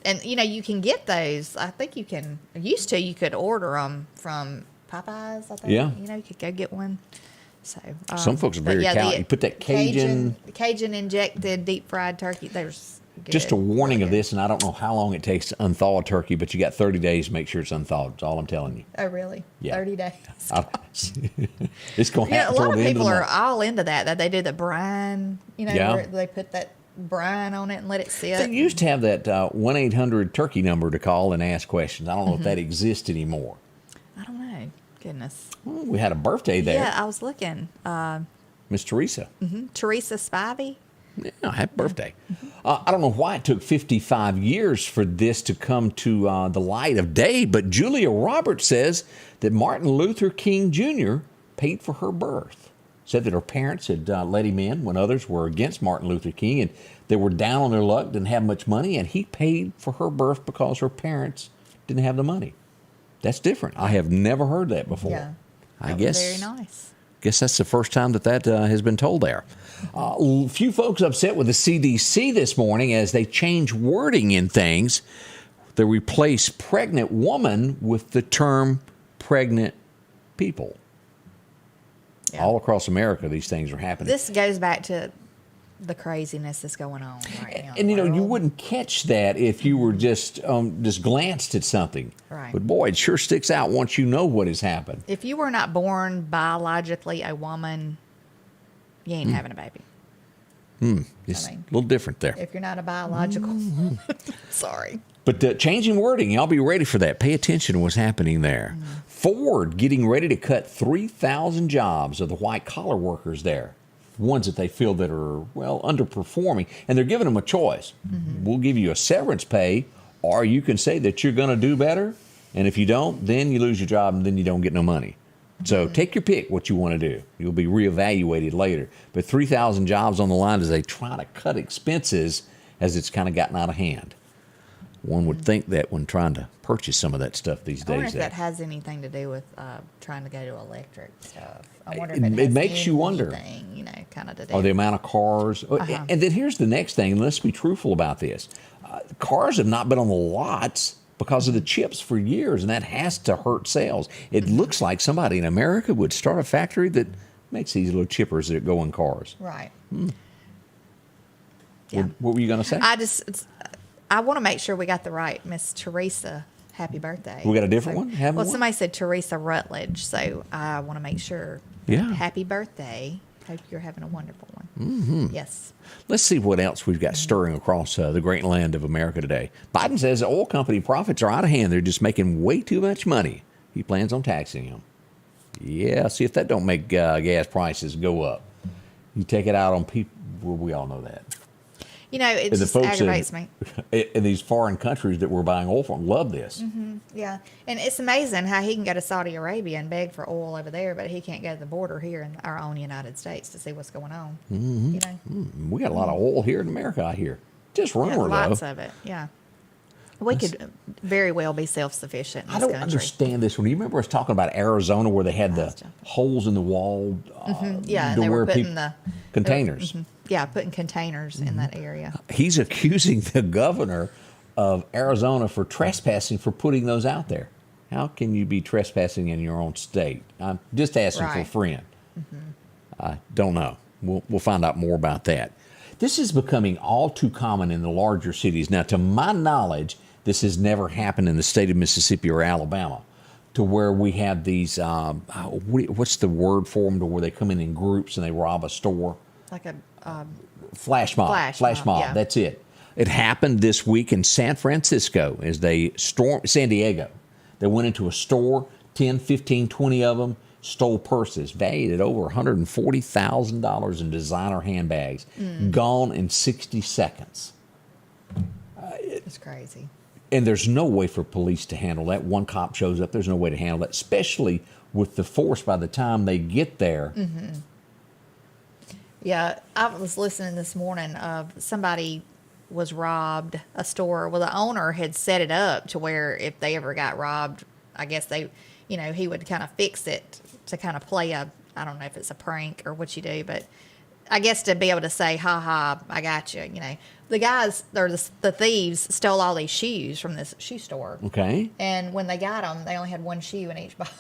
[SPEAKER 3] And, you know, you can get those. I think you can, you could order them from Popeyes, I think.
[SPEAKER 2] Yeah.
[SPEAKER 3] You know, you could go get one. So
[SPEAKER 2] some folks are very You put that Cajun
[SPEAKER 3] injected deep fried turkey. There's good.
[SPEAKER 2] Just a warning of this, and I don't know how long it takes to unthaw a turkey, but you got 30 days to make sure it's unthawed. That's all I'm telling you.
[SPEAKER 3] Oh, really?
[SPEAKER 2] Yeah.
[SPEAKER 3] 30 days.
[SPEAKER 2] It's going to happen.
[SPEAKER 3] A lot of
[SPEAKER 2] the end
[SPEAKER 3] people
[SPEAKER 2] the
[SPEAKER 3] are
[SPEAKER 2] month.
[SPEAKER 3] all into that they do the brine, you know,
[SPEAKER 2] Yeah.
[SPEAKER 3] where they put that brine on it and let it sit.
[SPEAKER 2] They used to have that 1-800 turkey number to call and ask questions. I don't know if that exists anymore.
[SPEAKER 3] I don't know. Goodness.
[SPEAKER 2] Well, we had a birthday there.
[SPEAKER 3] Yeah, I was looking.
[SPEAKER 2] Miss Teresa.
[SPEAKER 3] Teresa Spivey.
[SPEAKER 2] Yeah, happy birthday. I don't know why it took 55 years for this to come to the light of day, but Julia Roberts says that Martin Luther King Jr. paid for her birth. Said that her parents had let him in when others were against Martin Luther King, and they were down on their luck, didn't have much money, and he paid for her birth because her parents didn't have the money. That's different. I have never heard that before.
[SPEAKER 3] Yeah.
[SPEAKER 2] I guess
[SPEAKER 3] Very nice.
[SPEAKER 2] Guess that's the first time that has been told there. A few folks upset with the CDC this morning as they change wording in things. They replace pregnant woman with the term pregnant people.
[SPEAKER 3] Yeah.
[SPEAKER 2] All across America, these things are happening.
[SPEAKER 3] This goes back to the craziness that's going on right now.
[SPEAKER 2] And you wouldn't catch that if you were just glanced at something.
[SPEAKER 3] Right.
[SPEAKER 2] But boy, it sure sticks out once you know what has happened.
[SPEAKER 3] If you were not born biologically a woman, you ain't having a baby.
[SPEAKER 2] It's
[SPEAKER 3] I mean,
[SPEAKER 2] a little different there.
[SPEAKER 3] If you're not a biological woman, sorry.
[SPEAKER 2] But changing wording, y'all be ready for that. Pay attention to what's happening there. Ford getting ready to cut 3,000 jobs of the white-collar workers there. Ones that they feel that are, underperforming. And they're giving them a choice. We'll give you a severance pay, or you can say that you're going to do better. And if you don't, then you lose your job and then you don't get no money. So take your pick what you want to do. You'll be reevaluated later. But 3,000 jobs on the line as they try to cut expenses as it's kind of gotten out of hand. One would think that when trying to purchase some of that stuff these days.
[SPEAKER 3] I wonder if that has anything to do with trying to go to electric stuff. I wonder if
[SPEAKER 2] it makes you wonder.
[SPEAKER 3] Kind of to do.
[SPEAKER 2] Or the amount of cars. And then here's the next thing, and let's be truthful about this. Cars have not been on the lots because of the chips for years, and that has to hurt sales. It looks like somebody in America would start a factory that makes these little chippers that go in cars.
[SPEAKER 3] Right.
[SPEAKER 2] Yeah. What were you going to say?
[SPEAKER 3] I want to make sure we got the right Miss Teresa. Happy birthday.
[SPEAKER 2] We got a different one? Haven't we?
[SPEAKER 3] Somebody said Teresa Rutledge, so I want to make sure.
[SPEAKER 2] Yeah.
[SPEAKER 3] Happy birthday. Hope you're having a wonderful one. Yes.
[SPEAKER 2] Let's see what else we've got stirring across the great land of America today. Biden says the oil company profits are out of hand. They're just making way too much money. He plans on taxing them. Yeah, see if that don't make gas prices go up. You take it out on people. Well, we all know that.
[SPEAKER 3] It just aggravates me.
[SPEAKER 2] In these foreign countries that we're buying oil from love this.
[SPEAKER 3] Yeah. And it's amazing how he can go to Saudi Arabia and beg for oil over there, but he can't go to the border here in our own United States to see what's going on.
[SPEAKER 2] We got a lot of oil here in America, I hear. Just rumor,
[SPEAKER 3] lots
[SPEAKER 2] though.
[SPEAKER 3] of it, yeah. We could very well be self-sufficient in this country.
[SPEAKER 2] I don't understand this one. You remember us talking about Arizona where they had the holes in the wall?
[SPEAKER 3] And they were putting
[SPEAKER 2] containers.
[SPEAKER 3] Putting containers in that area.
[SPEAKER 2] He's accusing the governor of Arizona for trespassing for putting those out there. How can you be trespassing in your own state? I'm just asking for a friend. I don't know. We'll find out more about that. This is becoming all too common in the larger cities. Now, to my knowledge, this has never happened in the state of Mississippi or Alabama, to where we have these, what's the word for them, to where they come in groups and they rob a store?
[SPEAKER 3] Like a
[SPEAKER 2] flash mob. Flash mob,
[SPEAKER 3] yeah.
[SPEAKER 2] That's it. It happened this week in San Francisco as they stormed San Diego. They went into a store, 10, 15, 20 of them, stole purses valued at over $140,000 in designer handbags, gone in 60 seconds.
[SPEAKER 3] It's crazy.
[SPEAKER 2] And there's no way for police to handle that. One cop shows up, there's no way to handle that, especially with the force by the time they get there.
[SPEAKER 3] Yeah, I was listening this morning of somebody was robbed a store. Well, the owner had set it up to where if they ever got robbed, I guess they, he would kind of fix it to kind of play I don't know if it's a prank or what you do, but I guess to be able to say, ha ha, I got you, The guys, or the thieves, stole all these shoes from this shoe store.
[SPEAKER 2] Okay.
[SPEAKER 3] And when they got them, they only had one shoe in each box.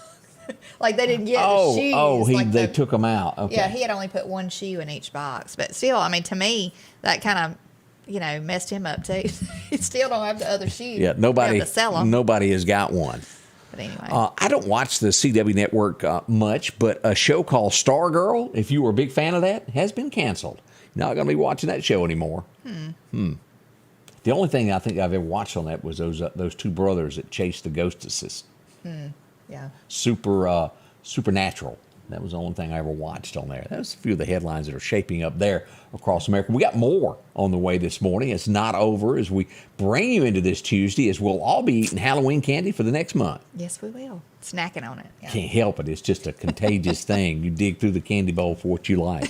[SPEAKER 3] Like they didn't get the shoes.
[SPEAKER 2] They took them out. Okay.
[SPEAKER 3] Yeah, he had only put one shoe in each box. But still, to me, that kind of, messed him up too. He still don't have the other shoe.
[SPEAKER 2] Yeah, nobody
[SPEAKER 3] to sell them.
[SPEAKER 2] Nobody has got one.
[SPEAKER 3] But anyway.
[SPEAKER 2] I don't watch the CW network much, but a show called Stargirl, if you were a big fan of that, has been canceled. You're not going to be watching that show anymore. The only thing I think I've ever watched on that was those two brothers that chased the ghostesses.
[SPEAKER 3] Yeah.
[SPEAKER 2] Supernatural. That was the only thing I ever watched on there. That's a few of the headlines that are shaping up there across America. We got more on the way this morning. It's not over as we bring you into this Tuesday, as we'll all be eating Halloween candy for the next month.
[SPEAKER 3] Yes, we will. Snacking on it. Yeah.
[SPEAKER 2] Can't help it. It's just a contagious thing. You dig through the candy bowl for what you like.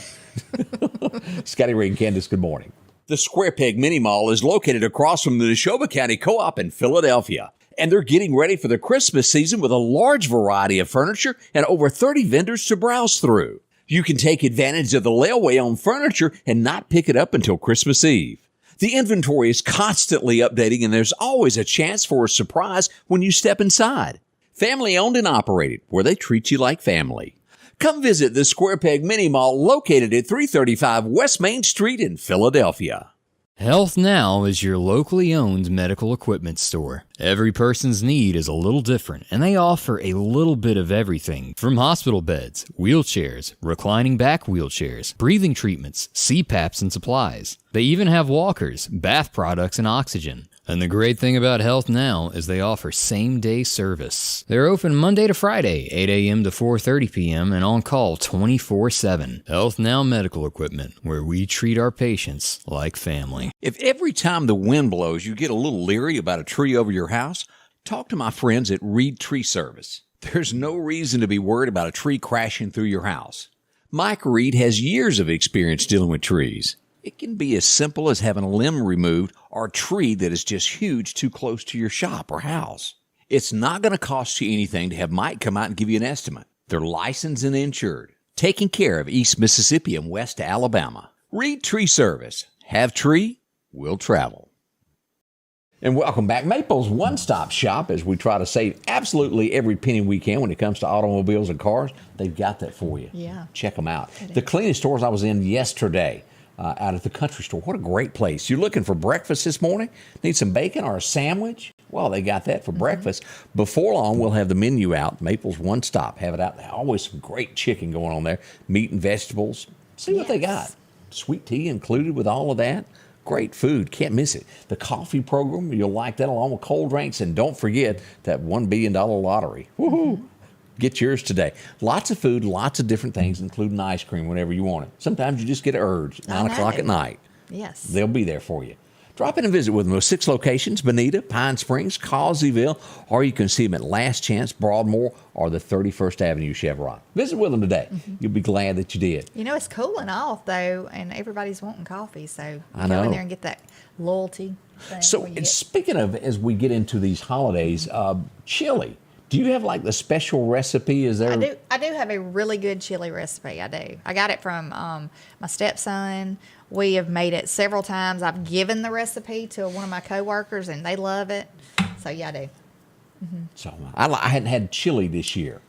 [SPEAKER 2] Scotty Ray and Candace, good morning. The Square Peg Mini Mall is located across from the Neshoba County Co-op in Philadelphia. And they're getting ready for the Christmas season with a large variety of furniture and over 30 vendors to browse through. You can take advantage of the layaway on furniture and not pick it up until Christmas Eve. The inventory is constantly updating, and there's always a chance for a surprise when you step inside. Family owned and operated, where they treat you like family. Come visit the Square Peg Mini Mall located at 335 West Main Street in Philadelphia.
[SPEAKER 1] Health Now is your locally owned medical equipment store. Every person's need is a little different, and they offer a little bit of everything from hospital beds, wheelchairs, reclining back wheelchairs, breathing treatments, CPAPs and supplies. They even have walkers, bath products, and oxygen. And the great thing about Health Now is they offer same-day service. They're open Monday to Friday, 8 a.m. to 4:30 p.m. and on call 24/7. Health Now Medical Equipment, where we treat our patients like family.
[SPEAKER 2] If every time the wind blows you get a little leery about a tree over your house, talk to my friends at Reed Tree Service. There's no reason to be worried about a tree crashing through your house. Mike Reed has years of experience dealing with trees. It can be as simple as having a limb removed or a tree that is just huge too close to your shop or house. It's not going to cost you anything to have Mike come out and give you an estimate. They're licensed and insured, taking care of East Mississippi and West Alabama. Reed Tree Service. Have tree, we'll travel. And welcome back. Maple's one-stop shop as we try to save absolutely every penny we can when it comes to automobiles and cars. They've got that for you.
[SPEAKER 3] Yeah.
[SPEAKER 2] Check them out. The cleanest stores I was in yesterday. Out at the country store. What a great place. You're looking for breakfast this morning? Need some bacon or a sandwich? Well, they got that for breakfast. Before long, we'll have the menu out. Maple's One Stop. Have it out. Always some great chicken going on there. Meat and vegetables. See what they got. Sweet tea included with all of that. Great food. Can't miss it. The coffee program, you'll like that along with cold drinks. And don't forget that $1 billion lottery. Woohoo! Get yours today. Lots of food, lots of different things, including ice cream whenever you want it. Sometimes you just get an urge at 9 o'clock at night.
[SPEAKER 3] Yes.
[SPEAKER 2] They'll be there for you. Drop in and visit with them with 6 locations: Bonita, Pine Springs, Causeyville, or you can see them at Last Chance, Broadmoor, or the 31st Avenue Chevron. Visit with them today. You'll be glad that you did.
[SPEAKER 3] You know, it's cooling off, though, and everybody's wanting coffee, so
[SPEAKER 2] I know.
[SPEAKER 3] go in there and get that loyalty thing.
[SPEAKER 2] So, speaking of, as we get into these holidays, chili. Do you have like the special recipe? Is there?
[SPEAKER 3] I do have a really good chili recipe. I do. I got it from my stepson. We have made it several times. I've given the recipe to one of my coworkers, and they love it. So yeah, I do. Mm-hmm.
[SPEAKER 2] So I hadn't had chili this year.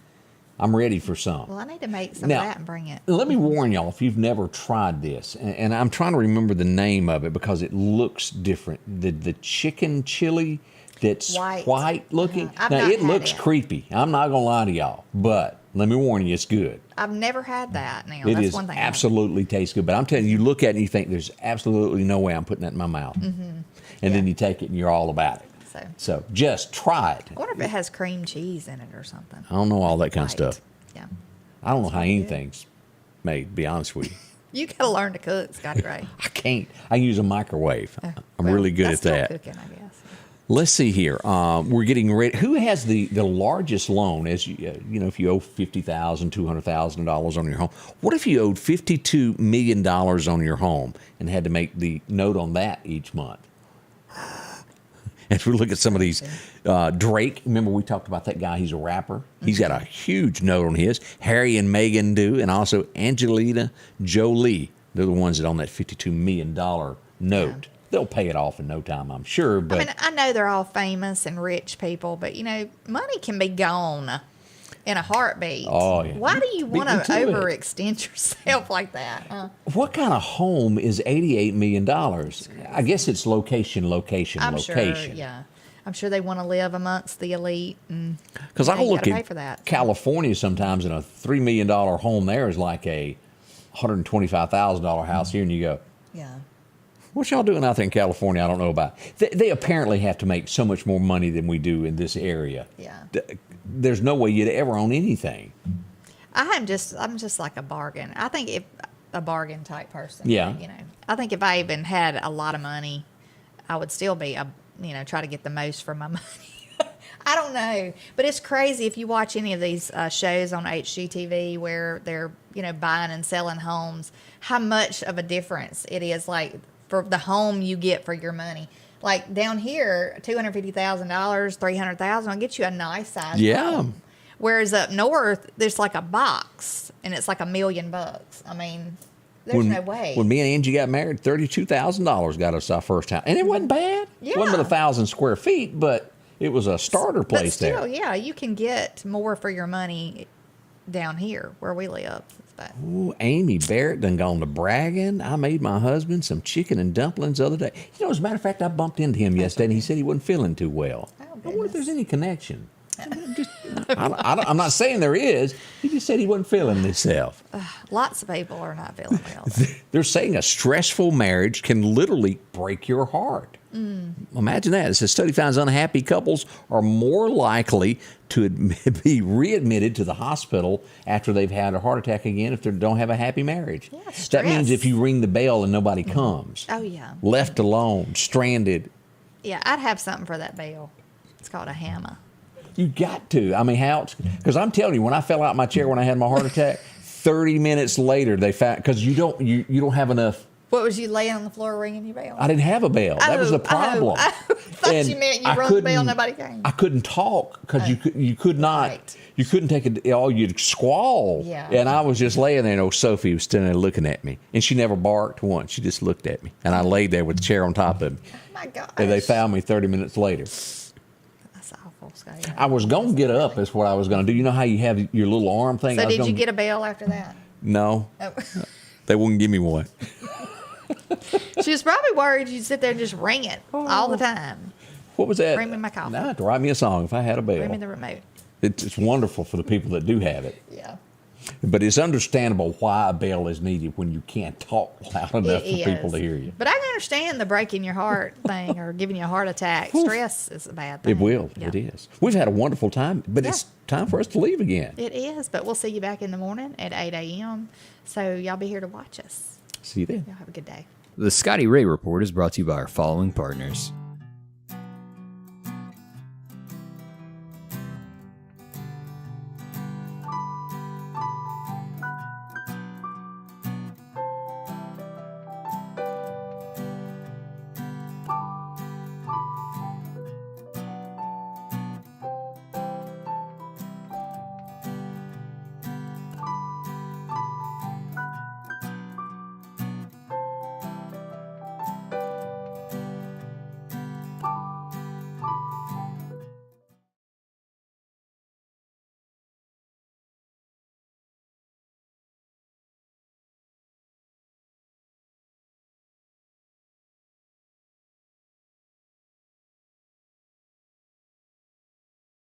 [SPEAKER 2] I'm ready for some.
[SPEAKER 3] Well, I need to make some of that and bring it.
[SPEAKER 2] Let me warn y'all, if you've never tried this, and I'm trying to remember the name of it because it looks different. The chicken chili. That's white looking. Now, it looks creepy. I'm not going to lie to y'all, but let me warn you, it's good.
[SPEAKER 3] I've never had that. Now,
[SPEAKER 2] it
[SPEAKER 3] that's
[SPEAKER 2] is
[SPEAKER 3] one thing
[SPEAKER 2] absolutely tastes good. But I'm telling you, you look at it and you think there's absolutely no way I'm putting that in my mouth. Mm-hmm. And then you take it and you're all about it. So just try it.
[SPEAKER 3] I wonder if it has cream cheese in it or something.
[SPEAKER 2] I don't know all that kind of stuff.
[SPEAKER 3] Yeah.
[SPEAKER 2] I don't know how anything's made, to be honest with you.
[SPEAKER 3] You got to learn to cook, Scotty Ray.
[SPEAKER 2] I can't. I use a microwave. I'm really good at that.
[SPEAKER 3] Cooking, I guess.
[SPEAKER 2] Let's see here. We're getting ready. Who has the largest loan? As you know, if you owe $50,000, $200,000 on your home, what if you owed $52 million on your home and had to make the note on that each month? As we look at some of these, Drake. Remember we talked about that guy? He's a rapper. He's got a huge note on his. Harry and Meghan do, and also Angelina Jolie. They're the ones that own that $52 million note. Yeah. They'll pay it off in no time, I'm sure. But
[SPEAKER 3] I mean, I know they're all famous and rich people, but, you know, money can be gone in a heartbeat.
[SPEAKER 2] Oh, yeah.
[SPEAKER 3] Why do you want to overextend yourself like that?
[SPEAKER 2] What kind of home is $88 million? I guess it's location.
[SPEAKER 3] I'm sure, yeah. I'm sure they want to live amongst the elite.
[SPEAKER 2] Because I look
[SPEAKER 3] pay for that,
[SPEAKER 2] at California sometimes, and a $3 million home there is like a $125,000 house here, and you go,
[SPEAKER 3] yeah.
[SPEAKER 2] What y'all doing out there in California? I don't know about. They apparently have to make so much more money than we do in this area.
[SPEAKER 3] Yeah.
[SPEAKER 2] There's no way you'd ever own anything.
[SPEAKER 3] I'm just like a bargain. I think if a bargain type person.
[SPEAKER 2] Yeah.
[SPEAKER 3] You know, I think if I even had a lot of money, I would still be try to get the most for my money. I don't know, but it's crazy if you watch any of these shows on HGTV where they're buying and selling homes, how much of a difference it is, like for the home you get for your money. Like down here, $250,000, $300,000 will get you a nice size home. Whereas up north, there's like a box and it's like $1 million. I mean, there's no way.
[SPEAKER 2] When me and Angie got married, $32,000 got us our first house, and it wasn't bad.
[SPEAKER 3] Yeah.
[SPEAKER 2] It wasn't but 1,000 square feet, but it was a starter place
[SPEAKER 3] but still,
[SPEAKER 2] there.
[SPEAKER 3] Yeah, you can get more for your money down here where we live. But
[SPEAKER 2] Ooh, Amy Barrett done gone to bragging. I made my husband some chicken and dumplings the other day. As a matter of fact, I bumped into him yesterday, and he said he wasn't feeling too well. I wonder if there's any connection. I'm not saying there is. He just said he wasn't feeling himself.
[SPEAKER 3] Lots of people are not feeling well.
[SPEAKER 2] They're saying a stressful marriage can literally break your heart. Imagine that. It says study finds unhappy couples are more likely to be readmitted to the hospital after they've had a heart attack again if they don't have a happy marriage.
[SPEAKER 3] Yeah, stress.
[SPEAKER 2] That means if you ring the bell and nobody comes.
[SPEAKER 3] Oh, yeah.
[SPEAKER 2] Left alone, stranded.
[SPEAKER 3] Yeah, I'd have something for that bell. It's called a hammer.
[SPEAKER 2] You got to. I mean, how? Because I'm telling you, when I fell out my chair when I had my heart attack, 30 minutes later they found, because you don't have enough.
[SPEAKER 3] What, was you laying on the floor ringing your bell?
[SPEAKER 2] I didn't have a bell. That was the problem.
[SPEAKER 3] I thought you meant you rung the bell, nobody came.
[SPEAKER 2] I couldn't talk because you could not.
[SPEAKER 3] Right.
[SPEAKER 2] You couldn't take it. Oh, you'd squall.
[SPEAKER 3] Yeah.
[SPEAKER 2] And I was just laying there, and old Sophie was standing there looking at me, and she never barked once. She just looked at me, and I laid there with the chair on top of me.
[SPEAKER 3] Oh my gosh.
[SPEAKER 2] And they found me 30 minutes later.
[SPEAKER 3] That's awful, Scotty.
[SPEAKER 2] I was going to get up. Is what I was going to do. You know how you have your little arm thing?
[SPEAKER 3] So did you get a bell after that?
[SPEAKER 2] No.
[SPEAKER 3] Oh.
[SPEAKER 2] They wouldn't give me one.
[SPEAKER 3] She was probably worried you'd sit there and just ring it all the time.
[SPEAKER 2] What was that?
[SPEAKER 3] Bring me my coffee.
[SPEAKER 2] Nah, to write me a song if I had a bell.
[SPEAKER 3] Bring me the remote.
[SPEAKER 2] It's wonderful for the people that do have it.
[SPEAKER 3] Yeah.
[SPEAKER 2] But it's understandable why a bell is needed when you can't talk loud enough for people to hear you.
[SPEAKER 3] But I can understand the breaking your heart thing or giving you a heart attack. Stress is a bad thing.
[SPEAKER 2] It will.
[SPEAKER 3] Yeah.
[SPEAKER 2] It is. We've had a wonderful time, but it's time for us to leave again.
[SPEAKER 3] It is, but we'll see you back in the morning at 8 a.m. So y'all be here to watch us.
[SPEAKER 2] See you then.
[SPEAKER 3] Y'all have a good day.
[SPEAKER 1] The Scotty Ray Report is brought to you by our following partners: